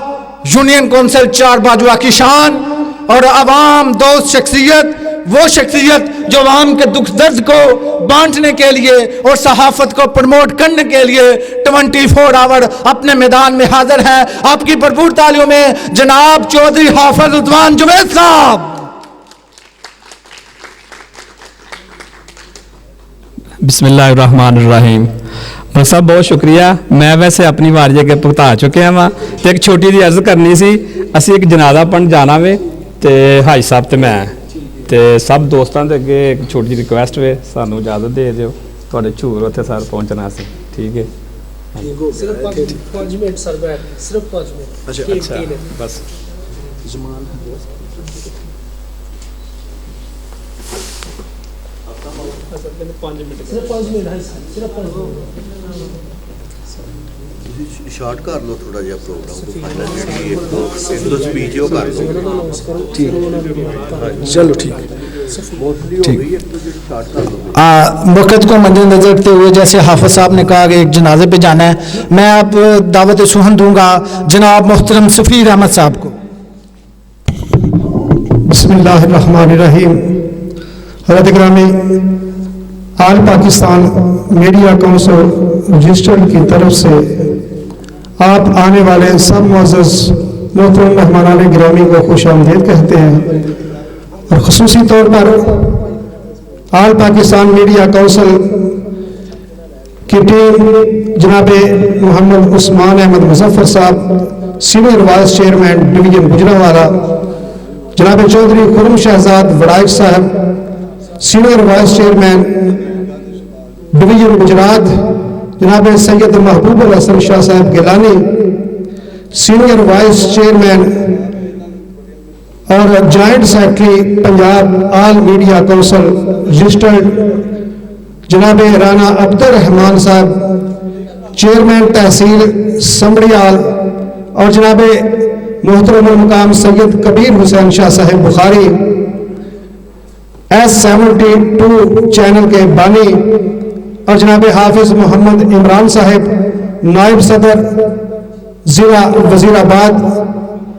یونین کونسل چار باجوہ کی شان اور عوام دوست شخصیت، وہ شخصیت جو عوام کے دکھ درد کو بانٹنے کے لیے اور صحافت کو پروموٹ کرنے کے لیے 24 آور اپنے میدان میں حاضر ہیں۔ آپ کی بھرپور تعلیوں میں جناب چودھری حافظ رضوان جوید صاحب۔ بسم اللہ الرحمن الرحیم۔ بس صاحب بہت شکریہ، میں ویسے اپنی واری کے پتا چکے ہیں، تو ایک چھوٹی جی عرض کرنی سی، اسی ایک جنازہ پڑھن جانا وے، تے حاج صاحب تے میں تے سب دوستاں دے اگے ایک چھوٹی جی ریکویسٹ وے، سانو اجازت دے دیو، تواڈے جھور اوتھے سر پہنچنا سی، ٹھیک ہے؟ صرف 5 منٹ سر بیٹھ، صرف 5 منٹ۔ اچھا بس صرف 5 منٹ، صرف 5 منٹ، صرف 5 منٹ۔ ਸ਼ਾਰਟ ਕਰ ਲਓ ਥੋੜਾ ਜਿਹਾ ਪ੍ਰੋਗਰਾਮ ਤੋਂ ਫਾਈਨਲ ਜਿਹੜੀ ਇੱਕ ਦੋ ਸਪੀਚ ਉਹ ਕਰ ਲਓ चलो ठीक ਮੋਸਟਲੀ ਹੋ ਗਈ ਇੱਕ ਦੋ ਜਿਹੜੀ ਸ਼ਾਰਟ ਕਰ ਲਓ वक़्त को मद्देनजर रखते हुए जैसे हाफिज साहब ने कहा कि एक जनाजे पे जाना है, मैं अब दावत सुहन दूंगा जनाब मोहतरम सफ़ीर अहमद साहब को। बिस्मिल्लाहिर्रहमानिर्रहीम। हज़रत ग्रामी आल पाकिस्तान मीडिया काउंसिल रजिस्टर्ड की तरफ से आप आने वाले सब मुअज़्ज़ज़ मोहतरम मेहमानान गिरामी को खुश आमदीद कहते हैं और ख़ुसूसी तौर पर आल पाकिस्तान मीडिया काउंसिल की टीम जनाब मोहम्मद उस्मान अहमद मुजफ्फर साहब senior vice chairman division Gujranwala, जनाब चौधरी खुरम शहजाद वड़ाइक साहब senior vice chairman division Gujarat, जनाब सैयद महबूब हसन शाह साहब गिलानी सीनियर वाइस चेयरमैन और जॉइंट सेक्रेटरी पंजाब आल मीडिया काउंसिल रजिस्टर्ड, जनाब राना अब्दुल रहमान साहब चेयरमैन तहसील समड़ियाल और जनाब मोहतरम मुकाम सैयद कबीर हुसैन शाह साहब बुखारी S72 चैनल के बानी और जनाब हाफिज मोहम्मद इमरान साहब नायब सदर ज़िला वज़ीराबाद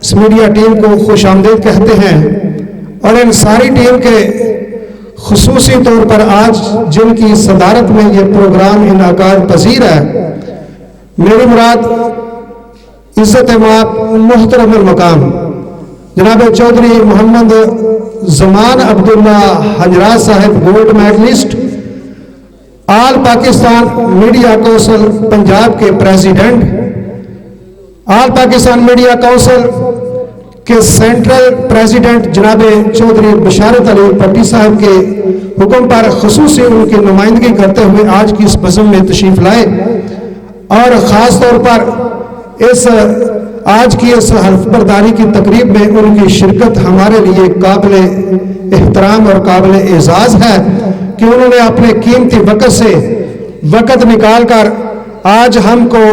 इस मीडिया टीम को खुश आमदीद कहते हैं। और इन सारी टीम के खुसूसी तौर पर आज जिनकी सदारत में ये प्रोग्राम इनकाद पजीर है, मेरी मुराद इज़्ज़त माप मुहतरम मकाम जनाब चौधरी मोहम्मद ज़मान अब्दुल्ला हजरा साहब गोल्ड मेडलिस्ट, आल पाकिस्तान मीडिया काउंसिल पंजाब के प्रेसिडेंट, आल पाकिस्तान मीडिया काउंसिल के सेंट्रल प्रेसिडेंट जनाब चौधरी बशारत अली पट्टी साहब के हुक्म पर खुसूसी उनकी नुमाइंदगी करते हुए आज की इस बज़म में तशरीफ़ लाए और ख़ास तौर पर इस आज की इस हल्फ बर्दारी की तकरीब में उनकी शिरकत हमारे लिए काबिल एहतराम और काबिल एजाज़ है कि उन्होंने अपने कीमती वक़्त से वक़्त निकाल कर आज हमको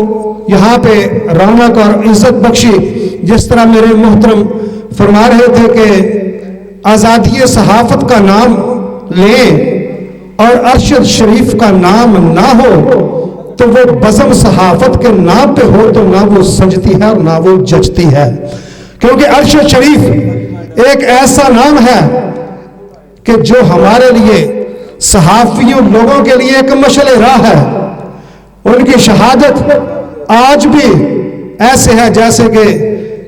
यहाँ पे रौनक और इज़्ज़त बख्शी। जिस तरह मेरे मोहतरम फरमा रहे थे कि आज़ादी सहाफ़त का नाम लें और अरशद शरीफ का नाम ना हो तो वो बज़म सहाफ़त के नाम पे हो तो ना वो सजती है और ना वो जचती है, क्योंकि अरशद शरीफ एक ऐसा नाम है कि जो हमारे लिए सहाफ़ियों लोगों के लिए एक मशअल राह है। उनकी शहादत आज भी ऐसे है जैसे कि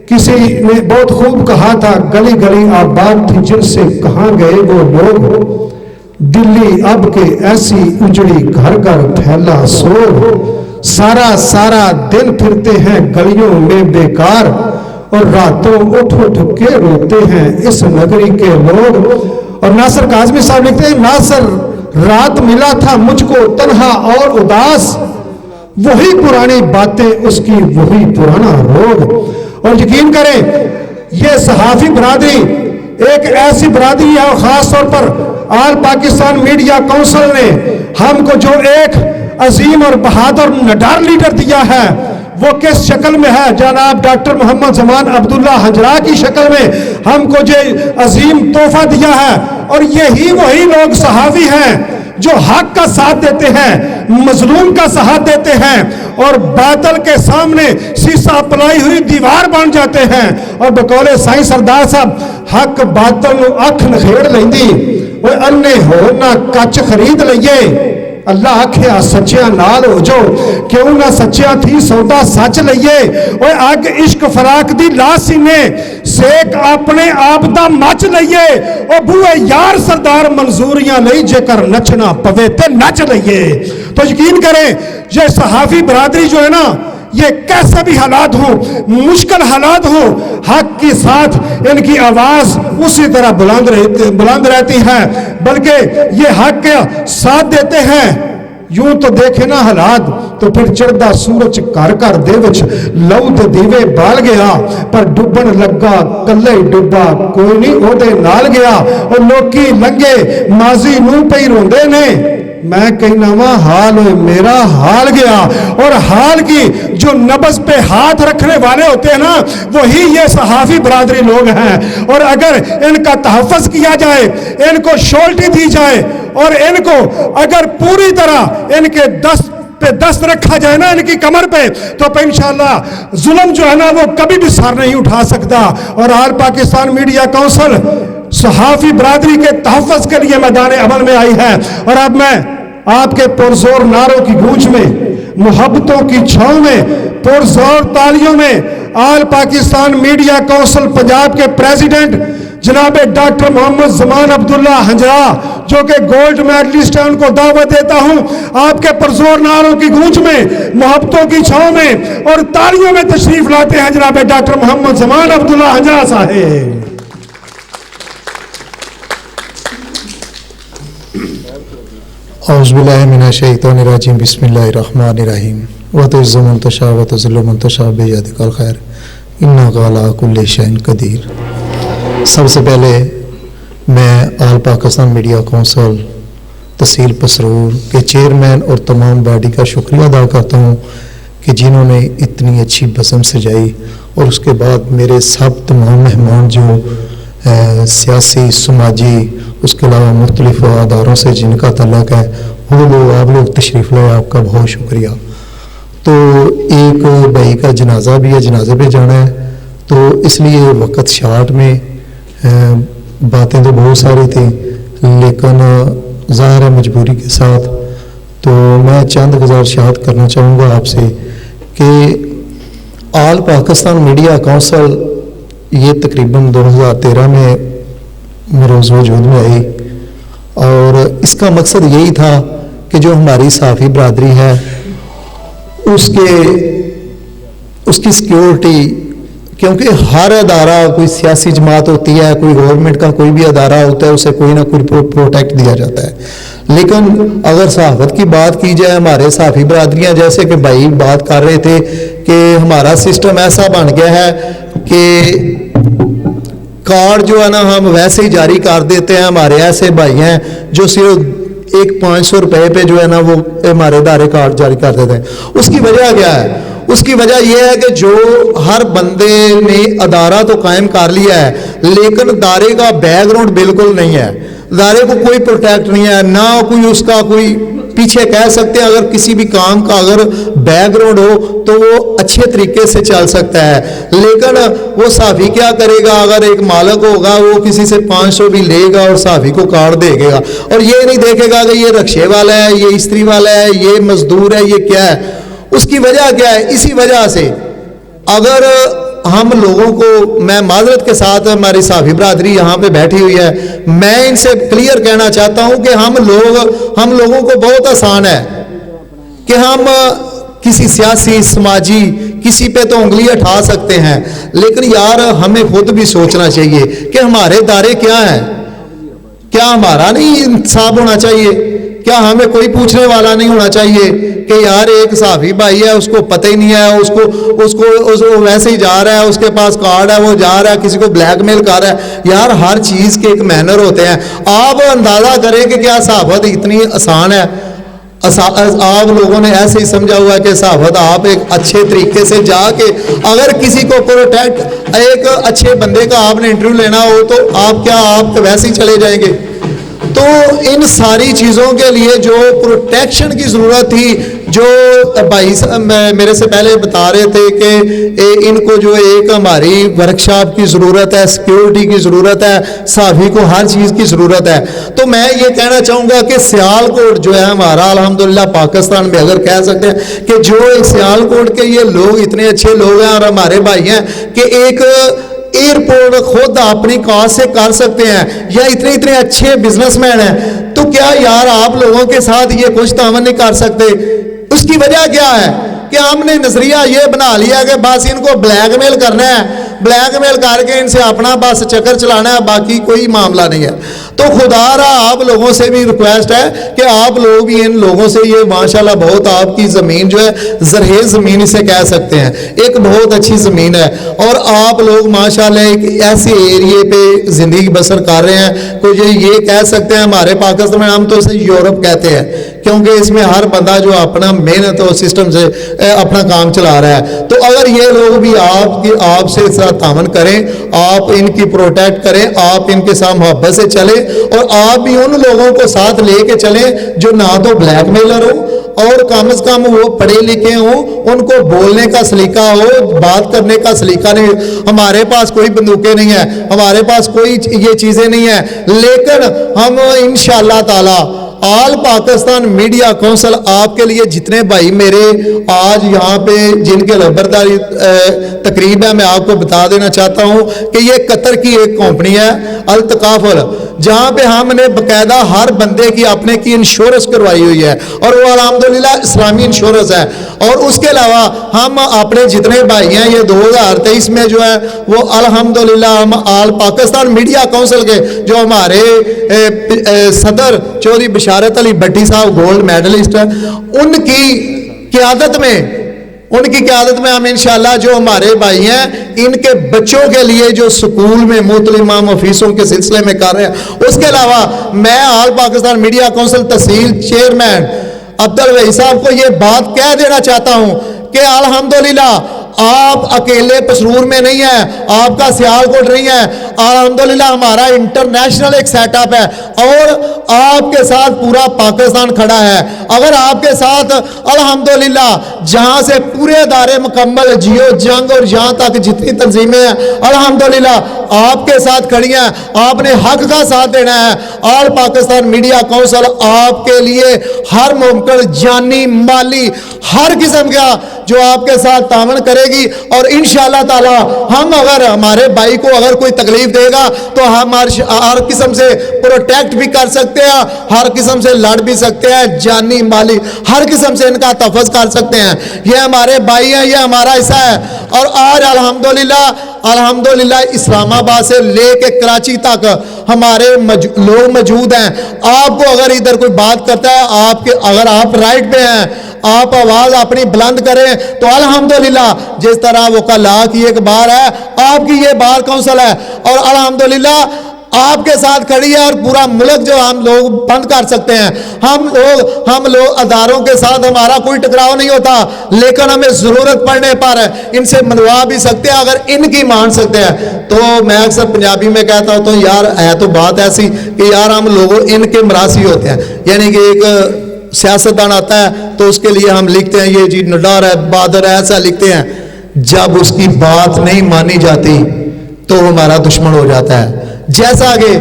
किसी ने बहुत खूब कहा था, गली गली आबाद थी जिनसे कहाँ गए वो लोग, दिल्ली अब के ऐसी उजड़ी घर घर फैला शोर, सारा सारा दिन फिरते हैं गलियों में बेकार और रातों उठ उठ के रोते हैं इस नगरी के लोग। और नासिर काज़मी साहब लिखते हैं, नासिर रात मिला था मुझको तन्हा और उदास, वही पुरानी बातें उसकी वही पुराना रोग। और यकीन करें ये सहाफ़ी बरादरी एक ऐसी बरादरी है और ख़ास तौर पर आल पाकिस्तान मीडिया काउंसिल ने हमको जो एक अजीम और बहादुर निडर लीडर दिया है वो किस शक्ल में है, जनाब डॉक्टर मोहम्मद ज़मान अब्दुल्ला हजरा की शक्ल में हमको जो अजीम तोहफा दिया है। और यही वही लोग सहाफ़ी हैं जो हक का साथ देते हैं, मजलूम का साथ देते हैं और बादल के सामने शीशा पलाई हुई दीवार बन जाते हैं। और बकौले साईं सरदार साहब हक बादल नूं अख नखेड़ लैंदी, ओए अन्ने हो ना कच खरीद लईए, अल्लाह आखिया सच्चिया नाल हो जो, क्यों ना सच्चिया थी सौदा सच लईए। ओए अग इश्क फराक दी ला सीने, सेक अपने आप दा मच लईए। ओ बूए यार सरदार मंजूरियां लई जेकर नचना पवे ते नच लईए। तो यकीन करें ये सहाफ़ी बरादरी जो है ना, ये कैसे भी हालात हो, मुश्किल हालात हो, हक के साथ इनकी आवाज़ उसी तरह बुलंद रहती है, बल्कि ये हक का साथ देते हैं। यूं तो देखे ना हालात तो फिर चढ़दा सूरज घर घर दे विच लहू ते दीवे बाल गया, पर डुबन लगा कल्ले डुबा कोई नहीं ओदे नाल गया। और लोकी लंघे माजी नूं पई रोंदे ने, میں कहना वा हाल होए मेरा हाल गया। और हाल की जो नब्ज पे हाथ रखने वाले होते हैं ना, वही ये सहाफ़ी बरादरी लोग हैं। और अगर इनका तहफ़्फ़ुज़ किया जाए, इनको शोल्टी दी जाए और इनको अगर पूरी तरह इनके दस्त रखा जाए ना इनकी कमर पे, तो इंशाअल्लाह जुल्म जो है ना वो कभी भी सर नहीं उठा सकता। और आल पाकिस्तान मीडिया काउंसिल सहाफ़ी बरादरी के तहफ़्फ़ुज़ के लिए मैदान अमल में आई है। और अब मैं आपके पुरज़ोर नारों की गूंज में, मोहब्बतों की छाँव में, पुरज़ोर तालियों में आल पाकिस्तान मीडिया काउंसिल पंजाब के प्रेसिडेंट जनाब डॉक्टर मोहम्मद ज़मान अब्दुल्ला हंजरा, जो कि गोल्ड मेडलिस्ट हैं, उनको दावत देता हूं आपके पुरज़ोर नारों की गूंज में, मोहब्बतों की छाँव में और तालियों में तशरीफ लाते हैं जनाब डॉक्टर मोहम्मद ज़मान अब्दुल्ला हंजरा साहेब। औज़ुबिल्लाहि मिनश्शैतानिर्रजीम बिस्मिल्लाहिर्रहमानिर्रहीम व तु'इज़्ज़ु मन तशाअ व तुज़िल्लु मन तशाअ बियदिकल खैर इन्नका अला कुल्लि शैइन क़दीर। सबसे पहले मैं आल पाकिस्तान मीडिया काउंसिल तहसील पसरूर के चेयरमैन और तमाम बॉडी का शुक्रिया अदा करता हूँ कि जिन्होंने इतनी अच्छी बज़म सजाई। और उसके बाद मेरे सब तमाम मेहमान जो सियासी, समाजी, उसके अलावा मुख्तलिफ अदारों से जिनका तल्लक है, वो लोग, आप लोग तशरीफ़ लाए, आपका बहुत शुक्रिया। तो एक भाई का जनाजा भी है, जनाजे पे जाना है, तो इसलिए वक्त शार्ट में बातें तो बहुत सारी थी, लेकिन ज़ाहिर है मजबूरी के साथ तो मैं चंद गुज़ारिशात करना चाहूँगा आपसे कि आल पाकिस्तान मीडिया काउंसिल ये तकरीबन 2013 में मरोज़ वजूद में आई। और इसका मकसद यही था कि जो हमारी सहाफ़ी बरादरी है उसकी सिक्योरिटी, क्योंकि हर अदारा, कोई सियासी जमात होती है, कोई गवर्नमेंट का कोई भी अदारा होता है, उसे कोई ना कोई प्रोटेक्ट दिया जाता है। लेकिन अगर सहाफ़त की बात की जाए, हमारे सहाफ़ी बरादरियाँ, जैसे कि भाई बात कर रहे थे कि हमारा सिस्टम ऐसा बन गया है कि कार्ड जो है ना हम वैसे ही जारी कर देते हैं। हमारे ऐसे भाई हैं जो सिर्फ 500 रुपए पे जो है ना वो हमारे दायरे कार्ड जारी कर देते हैं। उसकी वजह क्या है? उसकी वजह यह है कि जो हर बंदे ने अदारा तो कायम कर लिया है, लेकिन दायरे का बैकग्राउंड बिल्कुल नहीं है, दायरे को कोई प्रोटेक्ट नहीं है, ना कोई उसका कोई पीछे कह सकते हैं अगर किसी भी काम का अगर बैकग्राउंड हो तो वो अच्छे तरीके से चल सकता है। लेकिन वो सहाफ़ी क्या करेगा? अगर एक मालिक होगा वो किसी से 500 भी लेगा और सहाफ़ी को कार्ड देगा और ये नहीं देखेगा कि ये रक्शे वाला है, ये इस्त्री वाला है, ये मजदूर है, ये क्या है। उसकी वजह क्या है? इसी वजह से अगर हम लोगों को, मैं माजरत के साथ हमारी सहाफ़ी बरादरी यहाँ पे बैठी हुई है, मैं इनसे क्लियर कहना चाहता हूँ कि हम लोगों को बहुत आसान है कि हम किसी सियासी, समाजी किसी पे तो उंगली उठा सकते हैं, लेकिन यार हमें खुद भी सोचना चाहिए कि हमारे दायरे क्या हैं। क्या हमारा नहीं इंसाफ होना चाहिए? क्या हमें कोई पूछने वाला नहीं होना चाहिए कि यार एक सहाफ़ी भाई है, उसको पता ही नहीं है, उसको वैसे ही जा रहा है, उसके पास कार्ड है, वो जा रहा है, किसी को ब्लैकमेल कर रहा है। यार हर चीज़ के एक मैनर होते हैं। आप अंदाज़ा करें कि क्या सहाफ़त इतनी आसान है? आप लोगों ने ऐसे ही समझा हुआ है कि सहाफ़त आप एक अच्छे तरीके से जाके अगर किसी को प्रोटेक्ट, एक अच्छे बंदे का आपने इंटरव्यू लेना हो तो आप वैसे ही चले जाएंगे। तो इन सारी चीज़ों के लिए जो प्रोटेक्शन की ज़रूरत थी, जो भाई मेरे से पहले बता रहे थे कि इनको जो एक हमारी वर्कशॉप की ज़रूरत है, सिक्योरिटी की ज़रूरत है, सहाफ़ी को हर चीज़ की ज़रूरत है। तो मैं ये कहना चाहूँगा कि सियालकोट जो है हमारा, अल्हम्दुलिल्लाह पाकिस्तान में अगर कह सकते हैं कि जो सियालकोट के ये लोग इतने अच्छे लोग हैं और हमारे भाई हैं कि एक एयरपोर्ट खुद अपनी कार से कर सकते हैं, या इतने अच्छे बिजनेसमैन हैं, तो क्या यार आप लोगों के साथ ये कुछ तावन नहीं कर सकते? उसकी वजह क्या है कि हमने नजरिया ये बना लिया कि बस इनको ब्लैकमेल करना है, ब्लैक मेल करके इनसे अपना बस चक्कर चलाना है, बाकी कोई मामला नहीं है। तो खुदा रहा आप लोगों से भी रिक्वेस्ट है कि आप लोग भी इन लोगों से, ये माशाल्लाह बहुत आपकी ज़मीन जो है ज़रहेज़ ज़मीन इसे कह सकते हैं, एक बहुत अच्छी ज़मीन है, और आप लोग माशाल्लाह एक ऐसे एरिए पे ज़िंदगी बसर कर रहे हैं, कुछ ये कह सकते हैं हमारे पाकिस्तान में हम तो इसे यूरोप कहते हैं, क्योंकि इसमें हर बंदा जो अपना मेहनत और सिस्टम से अपना काम चला रहा है। तो अगर ये लोग भी आपसे साथ तावन करें, आप इनकी प्रोटेक्ट करें, आप इनके साथ मोहब्बत से चलें, और आप भी उन लोगों को साथ लेके चलें जो ना तो ब्लैक मेलर हो और कम से कम वो पढ़े लिखे हो, उनको बोलने का सलीका हो, बात करने का सलीका नहीं। हमारे पास कोई बंदूकें नहीं है, हमारे पास कोई ये चीज़ें नहीं है, लेकिन हम इंशाअल्लाह ताला ऑल पाकिस्तान मीडिया काउंसिल आपके लिए जितने भाई मेरे आज यहाँ पे जिनके लबरदारी तकरीब है, मैं आपको बता देना चाहता हूँ कि ये कतर की एक कंपनी है अल तकाफुल, जहाँ पे हमने बकायदा हर बंदे की अपने की इंश्योरेंस करवाई हुई है, और वो अल्हम्दुलिल्लाह इस्लामी इंश्योरेंस है। और उसके अलावा हम अपने जितने भाई हैं, ये 2023 में जो है वो अल्हम्दुलिल्लाह हम ऑल पाकिस्तान मीडिया काउंसिल के जो हमारे सदर चौधरी बिशारत अली भट्टी साहब गोल्ड मेडलिस्ट हैं, उनकी क़यादत में हम इंशाअल्लाह जो हमारे भाई हैं इनके बच्चों के लिए जो स्कूल में मुतलिमाम ऑफिसों के सिलसिले में कर रहे हैं। उसके अलावा मैं ऑल पाकिस्तान मीडिया काउंसिल तहसील चेयरमैन अब्दुल वही साहब को ये बात कह देना चाहता हूं कि अल्हम्दुलिल्लाह आप अकेले पसरूर में नहीं है, आपका सियालकोट नहीं है, अल्हम्दुलिल्लाह हमारा इंटरनेशनल एक सेटअप है, और आपके साथ पूरा पाकिस्तान खड़ा है। अगर आपके साथ अल्हम्दुलिल्लाह जहां से पूरे अदारे मुकम्मल जियो जंग और यहाँ तक जितनी तंजीमें हैं अल्हम्दुलिल्लाह आपके साथ खड़ी हैं, आपने हक का साथ देना है। ऑल पाकिस्तान मीडिया काउंसिल आपके लिए हर मुमकिन जानी माली हर किस्म का जो आपके साथ तावन करेगी, और इंशाअल्लाह ताला हम अगर हमारे भाई को अगर कोई तकलीफ देगा तो हम हर किस्म से प्रोटेक्ट भी कर सकते हैं, हर किस्म से लड़ भी सकते हैं, जानी माली हर किस्म से इनका तहफ़्फ़ुज़ कर सकते हैं। ये हमारे भाई हैं, ये हमारा हिस्सा है। और आज अल्हम्दुलिल्लाह इस्लामाबाद से लेके कराची तक हमारे लोग मौजूद हैं। आपको अगर इधर कोई बात करता है, अगर आप राइट पे हैं, आप आवाज़ अपनी बुलंद करें, तो अल्हम्दुलिल्लाह जिस तरह वो कला की एक बार है, आपकी ये बार काउंसिल है, और अल्हम्दुलिल्लाह आपके साथ खड़ी है, और पूरा मुल्क जो हम लोग बंद कर सकते हैं। हम लोग अदारों के साथ हमारा कोई टकराव नहीं होता, लेकिन हमें ज़रूरत पड़ने पर इनसे मनवा भी सकते हैं अगर इनकी मान सकते हैं। तो मैं अक्सर पंजाबी में कहता हूँ, तो यार है तो बात ऐसी कि यार हम लोग इनके मरासी होते हैं, यानी कि एक सियासतदान आता है तो उसके लिए हम लिखते हैं ये जी नडार है, बहादुर है, ऐसा लिखते हैं। जब उसकी बात नहीं मानी जाती तो हमारा दुश्मन हो जाता है। जैसा कि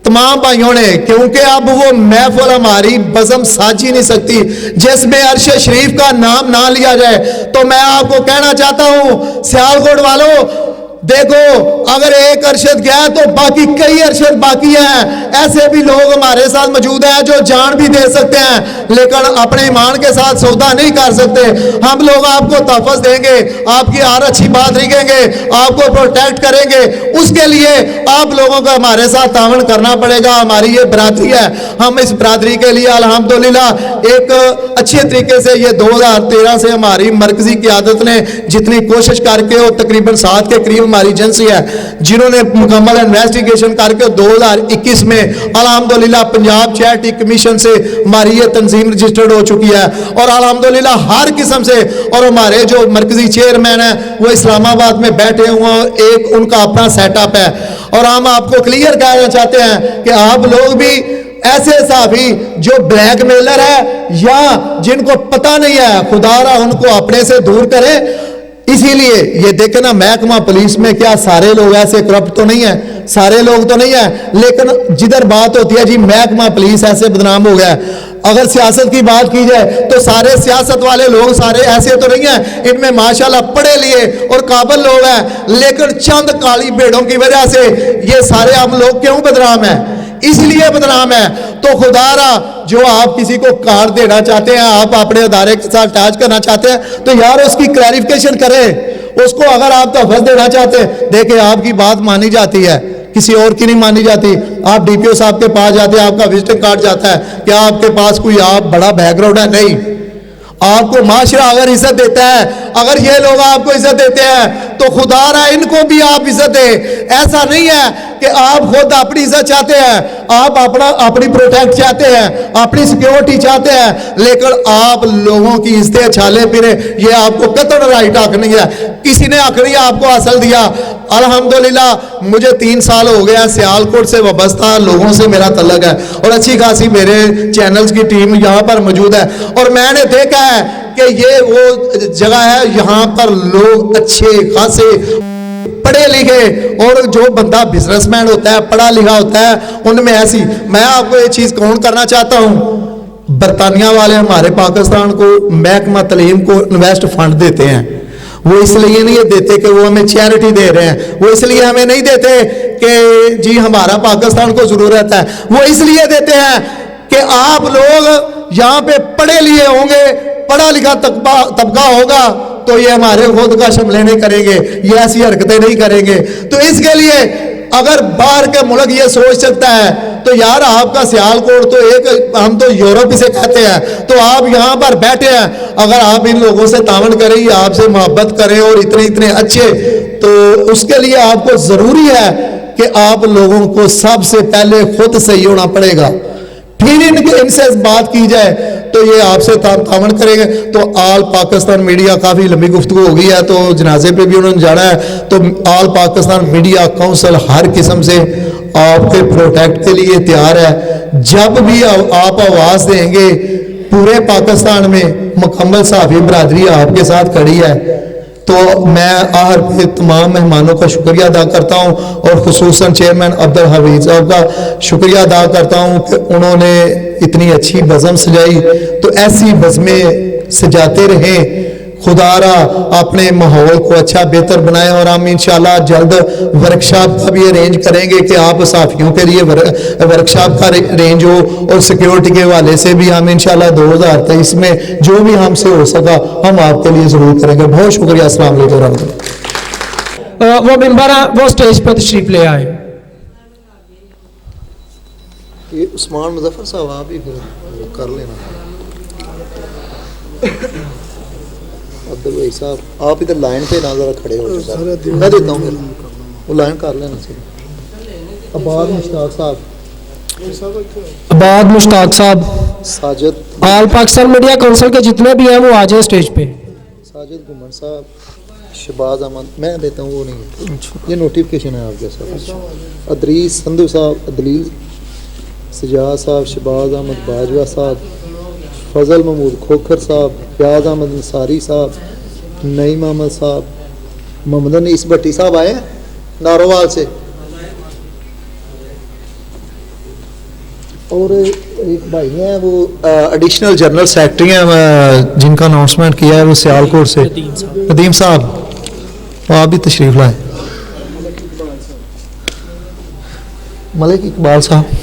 तमाम भाइयों ने, क्योंकि अब वो महफिल हमारी बज़म साझ ही नहीं सकती जिसमें अर्श शरीफ का नाम ना लिया जाए, तो मैं आपको कहना चाहता हूँ सियालकोट वालों, देखो अगर एक अरशद गया तो बाकी कई अरशद बाकी हैं। ऐसे भी लोग हमारे साथ मौजूद हैं जो जान भी दे सकते हैं, लेकिन अपने ईमान के साथ सौदा नहीं कर सकते। हम लोग आपको तहफ़्फ़ुज़ देंगे, आपकी हर अच्छी बात लिखेंगे, आपको प्रोटेक्ट करेंगे। उसके लिए आप लोगों को हमारे साथ तावन करना पड़ेगा। हमारी ये बरादरी है, हम इस बरादरी के लिए अल्हम्दुलिल्लाह एक अच्छे तरीके से ये 2013 से हमारी मरकजी क़यादत ने जितनी कोशिश करके, और तकरीबन 7 के करीब हमारी एजेंसी है जिन्होंने मुकम्मल इन्वेस्टिगेशन करके 2021 में अल्हम्दुलिल्लाह पंजाब चैरिटी कमीशन से हमारी ये तंजीम रजिस्टर्ड हो चुकी है, और अल्हम्दुलिल्लाह हर किस्म से। और हमारे जो मरकजी चेयरमैन है वो इस्लामाबाद में बैठे हुए हैं, एक उनका अपना सेटअप है। और हम आपको क्लियर कहना चाहते हैं कि आप लोग भी ऐसे सहाफ़ी जो ब्लैक मेलर है या जिनको पता नहीं है, खुदारा उनको अपने से दूर करें। इसीलिए ये देखें ना, महकमा पुलिस में क्या सारे लोग ऐसे करप्ट तो नहीं है, सारे लोग तो नहीं है, लेकिन जिधर बात होती है जी महकमा पुलिस ऐसे बदनाम हो गया। अगर सियासत की बात की जाए तो सारे सियासत वाले लोग सारे ऐसे तो नहीं है, इनमें माशाल्लाह पढ़े लिए और काबिल लोग हैं, लेकिन चंद काली भेड़ों की वजह से ये सारे हम लोग क्यों बदनाम हैं? इसलिए बदनाम है। तो खुदारा जो आप किसी को कार्ड देना चाहते हैं, आप अपने अदारे के साथ अटैच करना चाहते हैं, तो यार उसकी क्लैरिफिकेशन करें, اس کو اگر آپ تحفظ دینا چاہتے ہیں، دیکھیں آپ کی بات مانی جاتی ہے، کسی اور کی نہیں مانی جاتی. آپ ڈی پی او صاحب کے پاس جاتے ہیں، آپ کا وزٹنگ کارڈ جاتا ہے، کیا آپ کے پاس کوئی آپ بڑا بیک گراؤنڈ ہے؟ نہیں. آپ کو معاشرہ اگر عزت دیتا ہے، اگر یہ لوگ آپ کو عزت دیتے ہیں تو خدا را ان کو بھی آپ عزت دیں. ایسا نہیں ہے کہ آپ خود اپنی عزت چاہتے ہیں، آپ اپنی پروٹیکٹ چاہتے ہیں، اپنی سیکیورٹی چاہتے ہیں، لیکن آپ لوگوں کی عزتیں چھالے پھرے، یہ آپ کو قطعاً رائٹ حق نہیں ہے. کسی نے حق نہیں آپ کو حاصل دیا. الحمدللہ مجھے 3 سال ہو گیا سیالکوٹ سے وابستہ لوگوں سے میرا تعلق ہے، اور اچھی خاصی میرے چینلز کی ٹیم یہاں پر موجود ہے، اور میں نے دیکھا ہے کہ یہ وہ جگہ ہے یہاں پر لوگ اچھے خاصے پڑھے لکھے، اور جو بندہ بزنس مین ہوتا ہے، پڑھا لکھا ہوتا ہے، ان میں ایسی. میں آپ کو یہ چیز کون کرنا چاہتا ہوں، برطانیہ والے ہمارے پاکستان کو محکمہ تعلیم کو انویسٹ فنڈ دیتے ہیں. وہ اس لیے نہیں دیتے کہ وہ ہمیں چیریٹی دے رہے ہیں، وہ اس لیے ہمیں نہیں دیتے کہ جی ہمارا پاکستان کو ضرورت ہے، وہ اس لیے دیتے ہیں کہ آپ لوگ یہاں پہ پڑھے لیے ہوں گے، پڑھا لکھا طبقہ ہوگا تو یہ ہمارے خود کا شملے نہیں کریں گے، یہ ایسی حرکتیں نہیں کریں گے. تو اس کے لیے اگر باہر کے ملک یہ سوچ سکتا ہے تو یار آپ کا سیالکوٹ تو ایک ہم تو یورپ سے کہتے ہیں، تو آپ یہاں پر بیٹھے ہیں، اگر آپ ان لوگوں سے تعاون کریں، آپ سے محبت کریں اور اتنے اچھے، تو اس کے لیے آپ کو ضروری ہے کہ آپ لوگوں کو سب سے پہلے خود صحیح ہونا پڑے گا، پھر ان سے بات کی جائے تو یہ آپ سے تعاون کریں گے. تو آل پاکستان میڈیا، کافی لمبی گفتگو ہو گئی ہے تو جنازے پہ بھی انہوں نے جانا ہے، تو آل پاکستان میڈیا کونسل ہر قسم سے آپ کے پروٹیکٹ کے لیے تیار ہے. جب بھی آپ آواز دیں گے پورے پاکستان میں مکمل صحافی برادری آپ کے ساتھ کھڑی ہے. تو میں آخر پہ تمام مہمانوں کا شکریہ ادا کرتا ہوں، اور خصوصاً چیئرمین عبدالحفیظ صاحب کا شکریہ ادا کرتا ہوں کہ انہوں نے اتنی اچھی بزم سجائی. تو ایسی بزمیں سجاتے رہیں، خدا را اپنے ماحول کو اچھا بہتر بنائیں، اور ہم انشاءاللہ جلد ورکشاپ کا بھی ارینج کریں گے کہ آپ صحافیوں کے لیے ورکشاپ کا ارینج ہو، اور سیکیورٹی کے حوالے سے بھی ہم انشاءاللہ 2023 میں جو بھی ہم سے ہو سکا ہم آپ کے لیے ضرور کریں گے. بہت شکریہ. السلام علیکم ورحمۃ اللہ. وہ ممبر ہیں وہ سٹیج پر تشریف لے آئے. یہ عثمان مظفر صاحب آپ ہی کر لینا. عبدالوہی صاحب آپ ادھر لائن پہ نہ ذرا کھڑے ہو جائے، میں دیتا ہوں وہ لائن کر لینا. عباد مشتاق صاحب، عباد مشتاق صاحب، ساجد، آل پاکستان میڈیا کونسل کے جتنے بھی ہیں وہ آ جائیں سٹیج پہ. ساجد گھمن صاحب، شہباز احمد، میں دیتا ہوں وہ نہیں، یہ نوٹیفکیشن ہے آپ کے ساتھ. ادریس سندھو صاحب، عدلیل سجاد صاحب، شہباز احمد باجوہ صاحب، فضل محمود کھوکھر صاحب، فیاض احمد انصاری صاحب، نعیم احمد صاحب، محمد انیس بھٹی صاحب آئے ہیں ناروال سے، اور ایک بھائی ہیں وہ ایڈیشنل جنرل سیکرٹری ہیں جن کا اناؤنسمنٹ کیا ہے وہ سیالکوٹ سے، ندیم صاحب آپ بھی تشریف لائیں. ملک اقبال صاحب،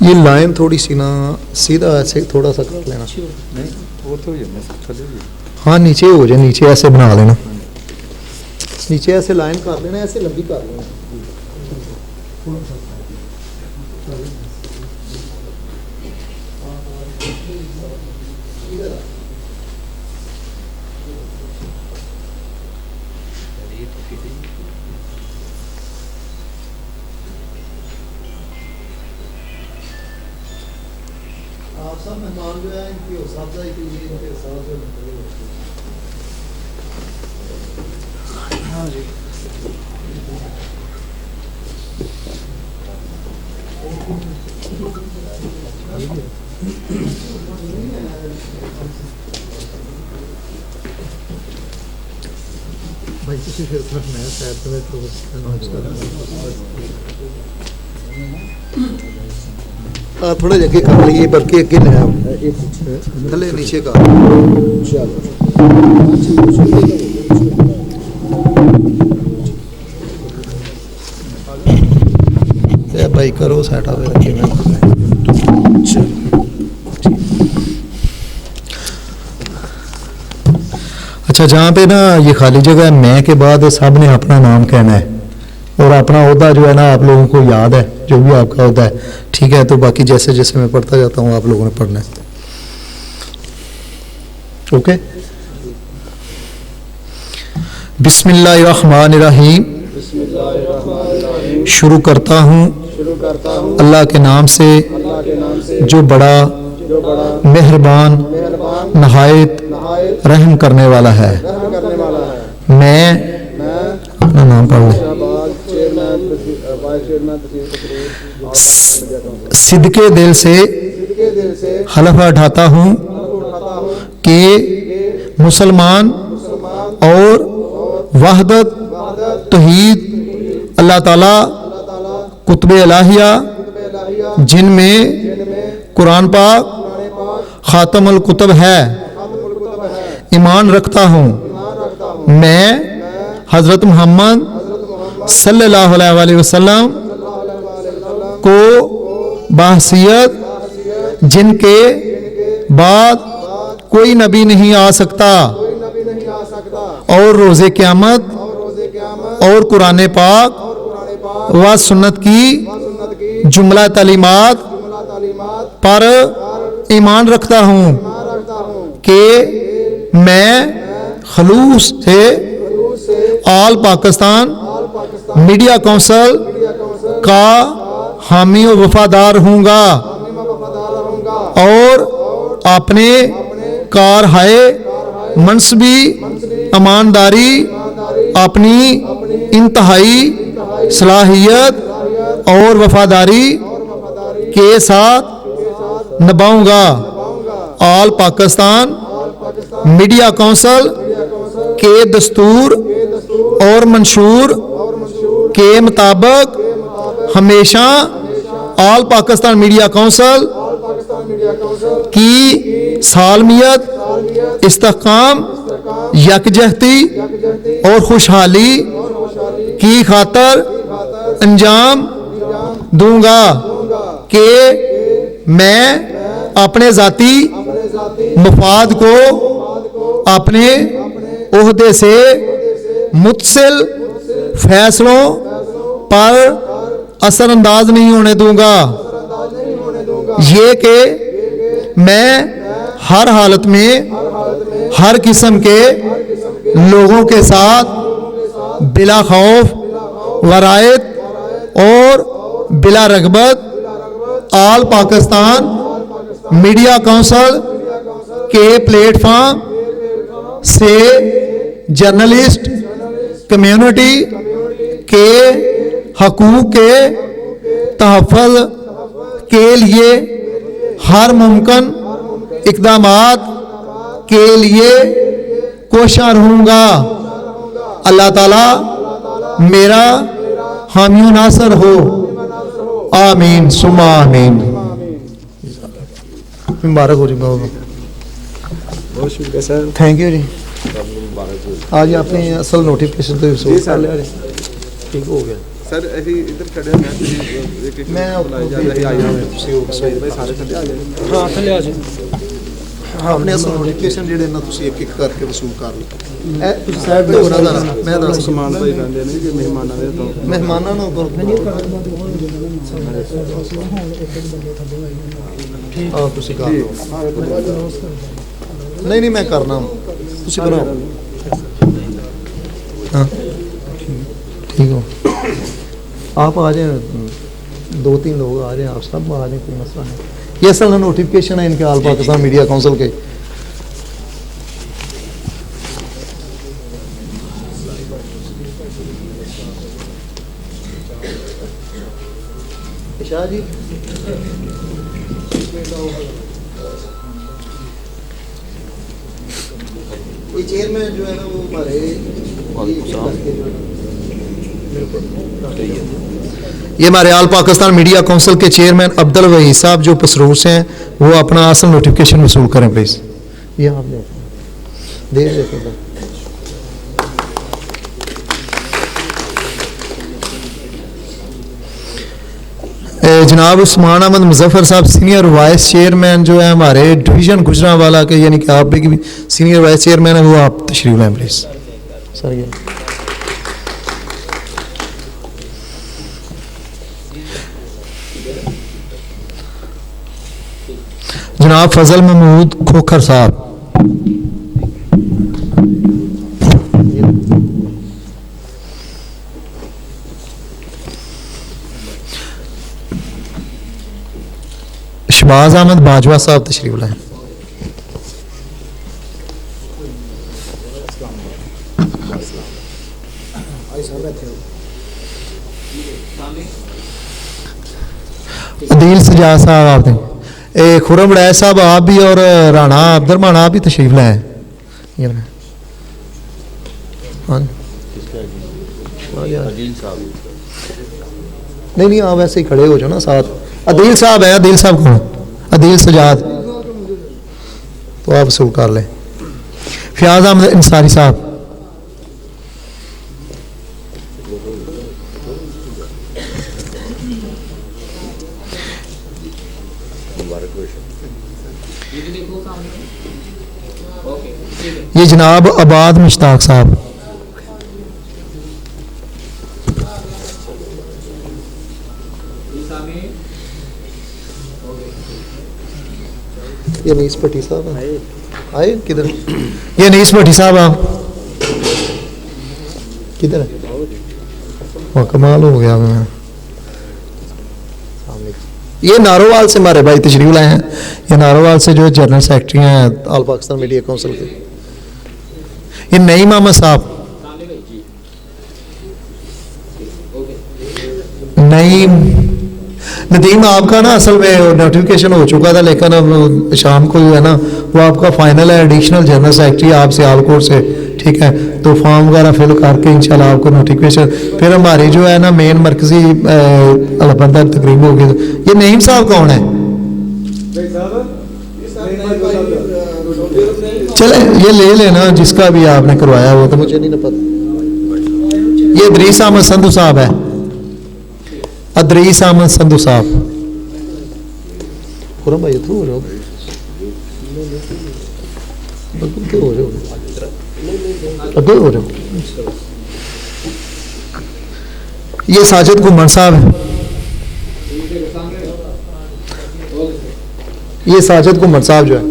یہ لائن تھوڑی سی نا سیدھا ایسے تھوڑا سا کر لینا، ہاں نیچے ہو جائے، نیچے ایسے بنا لینا، نیچے ایسے لائن کر لینا، ایسے لمبی کر لینا. سب مہمان جو ہے ان کی حوصلہ کے لیے ان کے ساتھ ہاں جی بھائی کسی پھر طرف میں سائڈ میں تو تھوڑا جگہ کر لیے بلکہ اگے لے تھلے نیچے کا بھائی کرو سیٹ آ رکھے میں. اچھا اچھا جہاں پہ نا یہ خالی جگہ ہے میں کے بعد سب نے اپنا نام کہنا ہے اور اپنا عہدہ جو ہے نا آپ لوگوں کو یاد ہے جو بھی آپ کا عہدہ ہے ٹھیک ہے تو باقی جیسے جیسے میں پڑھتا جاتا ہوں آپ لوگوں نے پڑھنا ہے اوکے بسم اللہ الرحمن الرحیم شروع کرتا ہوں اللہ کے نام سے جو بڑا مہربان نہایت رحم کرنے والا ہے میں اپنا نام پڑھ لیں صدقے دل سے حلف اٹھاتا ہوں کہ مسلمان اور وحدت توحید اللہ تعالیٰ کتب الہیہ جن میں قرآن پاک خاتم الکتب ہے ایمان رکھتا ہوں میں حضرت محمد صلی اللہ علیہ وآلہ وسلم کو بحیثیت جن کے بعد کوئی نبی نہیں آ سکتا اور روز قیامت اور قرآن پاک و سنت کی جملہ تعلیمات پر ایمان رکھتا ہوں کہ میں خلوص سے آل پاکستان میڈیا کونسل کا حامی و وفادار ہوں گا اور اپنے کارہائے منصبی ایمانداری اپنی انتہائی صلاحیت اور وفاداری کے ساتھ نبھاؤں گا آل پاکستان میڈیا کونسل کے دستور اور منشور کے مطابق ہمیشہ آل پاکستان میڈیا کونسل کی سالمیت استحکام یکجہتی اور خوشحالی کی خاطر انجام دوں گا کہ میں اپنے ذاتی مفاد کو اپنے عہدے سے متصل فیصلوں پر اثر انداز نہیں ہونے دوں گا یہ کہ میں ہر حالت میں ہر قسم کے لوگوں کے ساتھ بلا خوف ورائت اور بلا رغبت آل پاکستان میڈیا کونسل کے پلیٹ فارم سے جرنلسٹ کمیونٹی کے حقوق کے تحفظ کے لیے ہر ممکن اقدامات کے لیے کوشاں رہوں گا اللہ تعالیٰ میرا حامی و ناصر ہو آمین ثم آمین مبارک ہو جی بہت شکریہ سر تھینک یو جی آج آپ نے اصل نوٹیفکیشن تو وصول کر لیا ٹھیک ہو گیا سر ایسی ادھر کھڑے ہیں ہاں تھلے آ جائیں آپ نے اصل نوٹیفکیشن جڑے نا تسی ایک ایک کر کے وصول کر لو اے تسی سائیڈ تے ہونا ذرا میں دس سامان بھائی کہندے نے کہ مہماناں دے تو مہماناں نو ہاں تسی کر لو نہیں میں کرنا تسی بناؤ ہاں ٹھیک ہو آپ آ جائیں 2-3 لوگ آ جائیں آپ سب آ جائیں کوئی مسئلہ نہیں یہ اصل نوٹیفکیشن ہے ان کے آل پاکستان میڈیا کونسل کے شاہ جی یہ چیئرمین جو ہے نا وہ ہمارے یہ ہمارے آل پاکستان میڈیا کونسل کے چیئرمین عبدالوہی صاحب جو پسروس ہیں وہ اپنا اصل نوٹیفکیشن وصول کریں پلیز یہ آپ دے دیتے جناب عثمان احمد مظفر صاحب سینئر وائس چیئرمین جو ہے ہمارے ڈویژن گجرانوالہ کے، یعنی کہ آپ بھی سینئر وائس چیئرمین ہیں، وہ آپ تشریف لائیں پلیز. سر جناب فضل محمود کھوکھر صاحب. شہباز احمد باجوہ صاحب تشریف لائیں. عدیل سجاد صاحب آپ دیں. خرم وڑائے صاحب آپ بھی اور رانا عبد الرحمان آپ بھی تشریف لائیں. نہیں آپ ایسے ہی کھڑے ہو جاؤ نا ساتھ. عدیل صاحب ہے. عدیل صاحب کون؟ عدیل سجاد تو آپ وصول کر لیں. فیاض احمد انصاری صاحب. یہ جناب عباد مشتاق صاحب. یہ نیس بھٹی صاحب آئے کدھر؟ یہ نیس بھٹی صاحب آپ کدھر ہے؟ کمال ہو گیا. میں یہ نارووال سے ہمارے بھائی تشریف لائے ہیں. یہ نارووال سے جو جنرل سیکرٹری ہیں آل پاکستان میڈیا کونسل کے. یہ نعیم احمد صاحب. ندیم آپ کا نا اصل میں نوٹیفیکیشن ہو چکا تھا، لیکن اب شام کو جو ہے نا وہ آپ کا فائنل ہے. ایڈیشنل جنرل سیکرٹری آپ سے آلکوٹ سے، ٹھیک ہے. تو فارم وغیرہ فل کر کے انشاءاللہ آپ کو نوٹیفیکیشن. پھر ہماری جو ہے نا مین مرکزی البندہ تقریب ہوگی. یہ نعیم صاحب کون ہے؟ چلے یہ لے لینا جس کا بھی آپ نے کروایا وہ تو مجھے نہیں نہ پتا. یہ ادریس احمد سندھو صاحب ہے. ادریس احمد سندھو صاحب. خرم بھائی تو ہو جاؤ اگے ہو جاؤ. یہ ساجد گھمن صاحب ہے. یہ ساجد گھمن صاحب جو ہے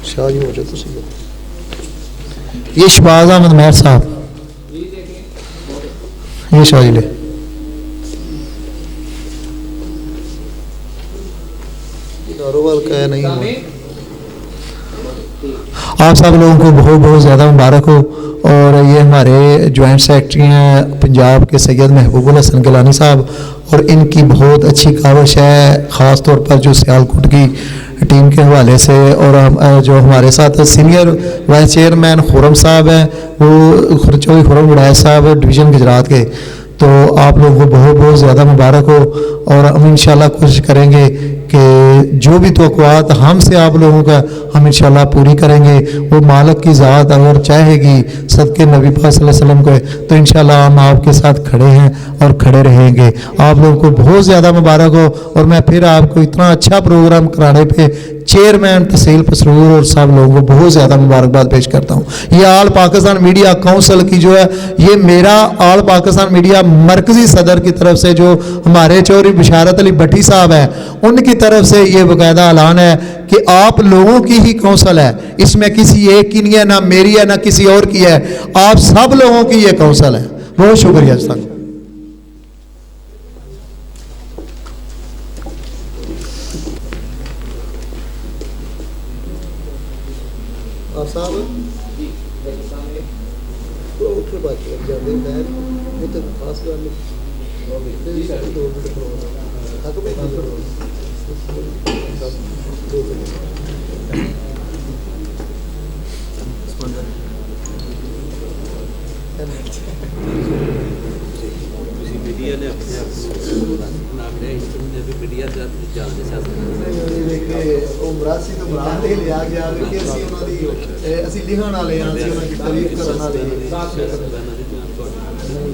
شاہ جی ہو جاؤ تو. یہ شہباز احمد مہر صاحب. یہ شاہ جی لے. آپ سب لوگوں کو بہت بہت زیادہ مبارک ہو. اور یہ ہمارے جوائنٹ سیکرٹری ہیں پنجاب کے سید محبوب الحسن گیلانی صاحب، اور ان کی بہت اچھی کاوش ہے خاص طور پر جو سیالکوٹ کی ٹیم کے حوالے سے. اور جو ہمارے ساتھ سینئر وائس چیئرمین خرم صاحب ہیں، وہ خرچوئی خرم وڑائے صاحب ڈویژن گجرات کے. تو آپ لوگوں کو بہت بہت زیادہ مبارک ہو. اور ہم انشاءاللہ کوشش کریں گے کہ جو بھی توقعات ہم سے آپ لوگوں کا ہم انشاءاللہ پوری کریں گے. وہ مالک کی ذات اگر چاہے گی صدقے نبی پاک صلی اللہ علیہ وسلم کو، تو انشاءاللہ ہم آپ کے ساتھ کھڑے ہیں اور کھڑے رہیں گے. آپ لوگوں کو بہت زیادہ مبارک ہو. اور میں پھر آپ کو اتنا اچھا پروگرام کرانے پہ چیئرمین تحصیل پسرور اور سب لوگوں کو بہت زیادہ مبارکباد پیش کرتا ہوں. یہ آل پاکستان میڈیا کونسل کی جو ہے، یہ میرا آل پاکستان میڈیا مرکزی صدر کی طرف سے جو ہمارے چوہدری بشارت علی بھٹی صاحب ہیں ان کی طرف سے یہ باقاعدہ اعلان ہے کہ آپ لوگوں کی ہی کونسل ہے. اس میں کسی ایک کی نہیں ہے، نہ میری ہے نہ کسی اور کی ہے. آپ سب لوگوں کی یہ کونسل ہے. بہت شکریہ جزاک.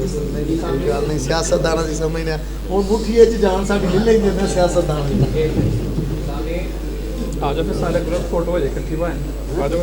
سیاستدان کی سمجھنا ہوں مٹھی جان ساری ہل لیں گے سیاستدان آ جاؤ پھر سارے گروپ فوٹو ہو جائے اکٹھی بھائی آ جاؤ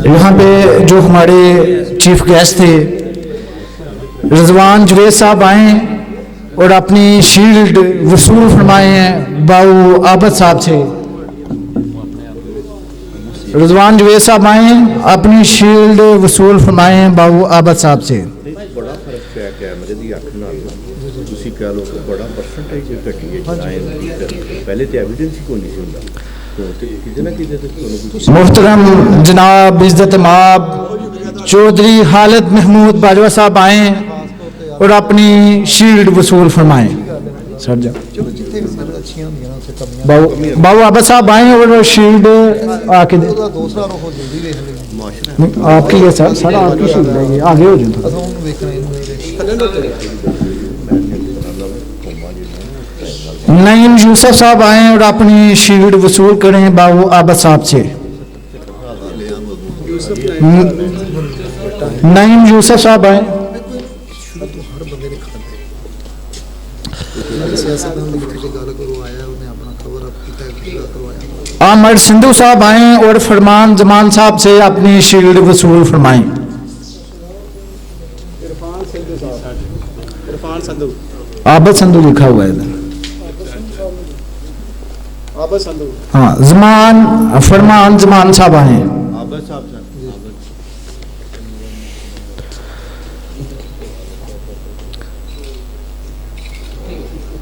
یہاں پہ جو ہمارے چیف گیسٹ تھے رضوان جوید صاحب آئے اور اپنی شیلڈ وصول فرمائے ہیں باؤ عابد صاحب سے. رضوان جوید صاحب آئے ہیں اپنی شیلڈ وصول فرمائے ہیں باؤ عابد صاحب سے. بڑا فرق پیا کیمرے دی اکھ نال تسی کہہ لو کہ بڑا پرسنٹیج گھٹی ہے پہلے تے ایویڈنس ہی کوئی نہیں سی ہوندا. محترم جناب عزت مآب چودھری خالد محمود باجوہ صاحب آئیں اور اپنی شیلڈ وصول فرمائیں. سر جا باؤ عابد صاحب آئیں اور شیلڈ آ کے دیں. آپ کی سر سر آپ کی شیلڈ ہے آگے ہو جائیں. نعیم یوسف صاحب آئیں اور اپنی شیلڈ وصول کریں باؤ عابد صاحب سے. نعیم یوسف صاحب آئیں. عامر سندھو صاحب آئیں اور فرمان زمان صاحب سے اپنی شیلڈ وصول فرمائیں. عابد سندھو لکھا ہوا ہے ادھر. ہاں زمان فرمان زمان صاحب آئیں.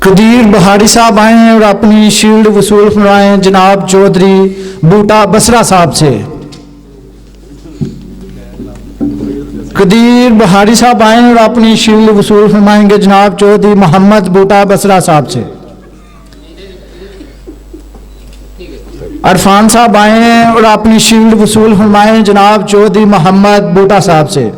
قدیر بہاری صاحب آئیں اور اپنی شیلڈ وصول فرمائیں جناب چودھری بوٹا بسرا صاحب سے. قدیر بہاری صاحب آئیں اور اپنی شیلڈ وصول فرمائیں گے جناب چودھری محمد بوٹا بسرا صاحب سے. عرفان صاحب آئیں اور اپنی شیلڈ وصول فرمائیں جناب چودھری محمد بوٹا صاحب سے.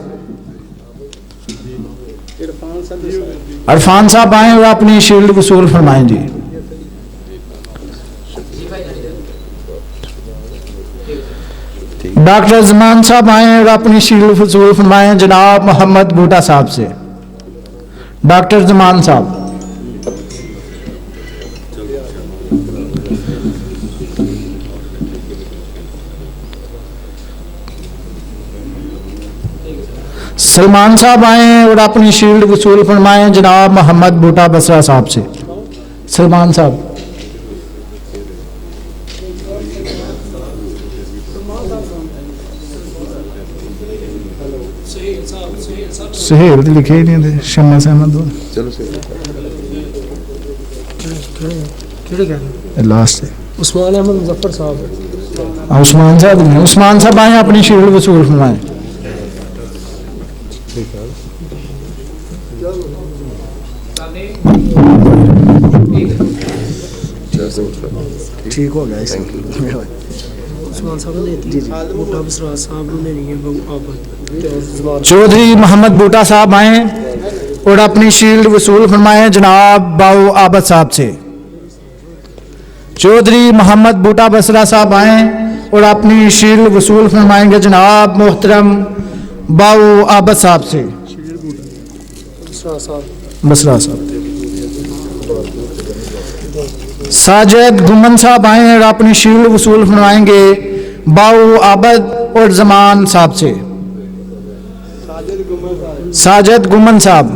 عرفان صاحب آئیں اور اپنی شیلڈ وصول فرمائیں. جی ڈاکٹر زمان صاحب آئیں اور اپنی شیلڈ وصول فرمائیں جناب محمد بوٹا صاحب سے. ڈاکٹر زمان صاحب. سلمان صاحب آئیں اور اپنی شیلڈ وصول فرمائیں جناب محمد بوٹا بسرا صاحب سے. سلمان صاحب. سہیل لکھے ہی نہیں تھے. شمع احمد لاسٹ عثمان احمد مظفر صاحب. عثمان صاحب نہیں. عثمان صاحب آئیں اپنی شیلڈ وصول فرمائیں. ٹھیک ہو گیا. چودھری محمد بوٹا صاحب آئیں اور اپنی شیلڈ وصول فرمائیں جناب باؤ عابد صاحب سے. چودھری محمد بوٹا بسرا صاحب آئیں اور اپنی شیلڈ وصول فرمائیں گے جناب محترم باؤ عابد صاحب سے. بسرا صاحب. ساجد گمن صاحب آئیں اور اپنی شیلڈ وصول فرمائیں گے باؤ عابد اور زمان صاحب سے. ساجد گمن صاحب.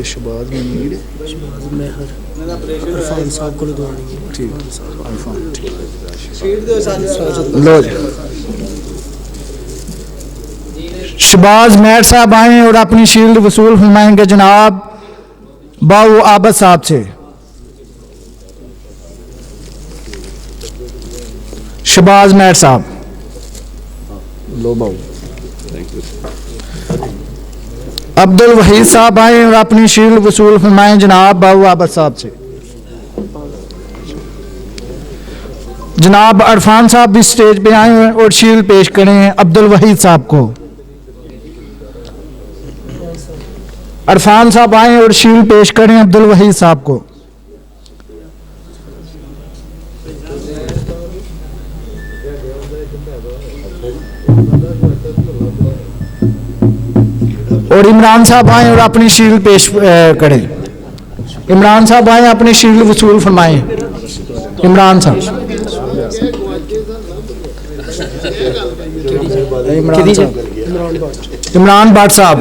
شباز منیر عرفان صاحب کو دعانی لو جی شباز میر صاحب آئیں اور اپنی شیلڈ وصول فرمائیں گے جناب باؤ عابد صاحب سے. شباز میر صاحب لو باؤ. عبد الوحید صاحب آئیں اور اپنی شیلڈ وصول فرمائیں جناب باؤ عابد صاحب سے. جناب عرفان صاحب بھی سٹیج پہ آئیں اور شیلڈ پیش کریں عبد الوحید صاحب کو. عرفان صاحب آئیں اور شیلڈ پیش کریں عبد الوحید صاحب کو. اور عمران صاحب آئیں اور اپنی شیلڈ پیش کریں. عمران صاحب آئیں اپنی شیلڈ وصول فرمائیں. عمران صاحب عمران بٹ صاحب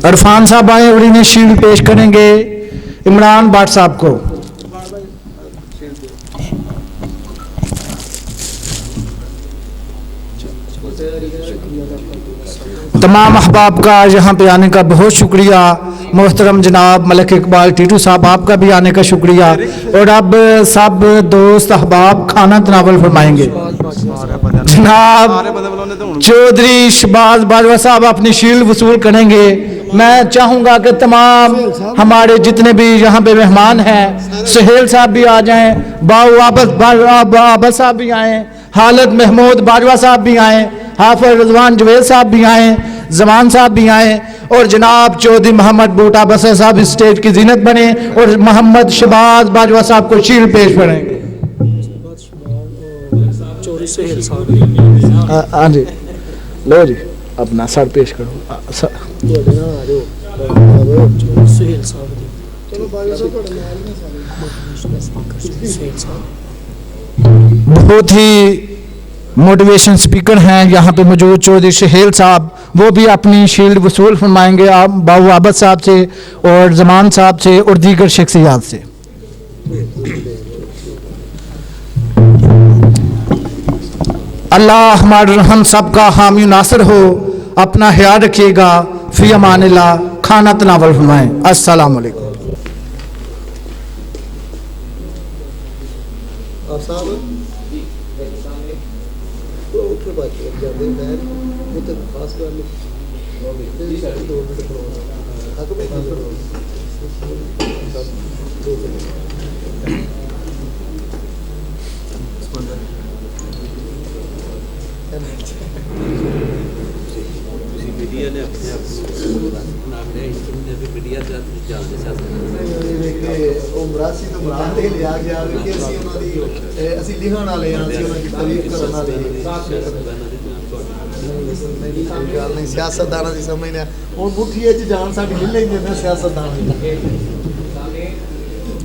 عرفان صاحب آئیں اور انہیں شیلڈ پیش کریں گے عمران بٹ صاحب کو. تمام احباب کا یہاں پہ آنے کا بہت شکریہ. محترم جناب ملک اقبال ٹیٹو صاحب آپ کا بھی آنے کا شکریہ. اور اب سب دوست احباب کھانا تناول فرمائیں گے. جناب چودھری شباز باجوہ صاحب اپنی شیلڈ وصول کریں گے. میں چاہوں گا کہ تمام ہمارے جتنے بھی یہاں پہ مہمان ہیں سہیل صاحب بھی آ جائیں, باؤ عابد صاحب بھی آئیں, حالت محمود باجوہ صاحب بھی آئیں, حافظ رضوان جویل صاحب بھی آئیں, زمان صاحب بھی آئیں, اور جناب چودھری محمد بوٹا بسر صاحب اسٹیج کی زینت بنے اور محمد شباز باجوہ صاحب کو شیلڈ پیش کریں گے. ہاں جی لو جی اپنا سر پیش کرو. بہت ہی موٹیویشن سپیکر ہیں یہاں پہ موجود چودھری سہیل صاحب, وہ بھی اپنی شیلڈ وصول فرمائیں گے باؤ عابد صاحب سے اور زمان صاحب سے اور دیگر شخصیات سے. اللہ ہمارے ہم سب کا حامی ناصر ہو. اپنا خیال رکھیے گا. فی امان اللہ. کھانا تناول فرمائیں. السلام علیکم. سیاستدان کی سمجھنا ہوں مٹھی جان ساری ہل لیں گے. سیاستدان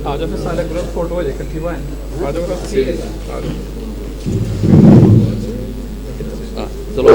آ جاؤ پھر سارے گروپ فوٹو ہو جائے کٹھی بھائی. آ جاؤ چلو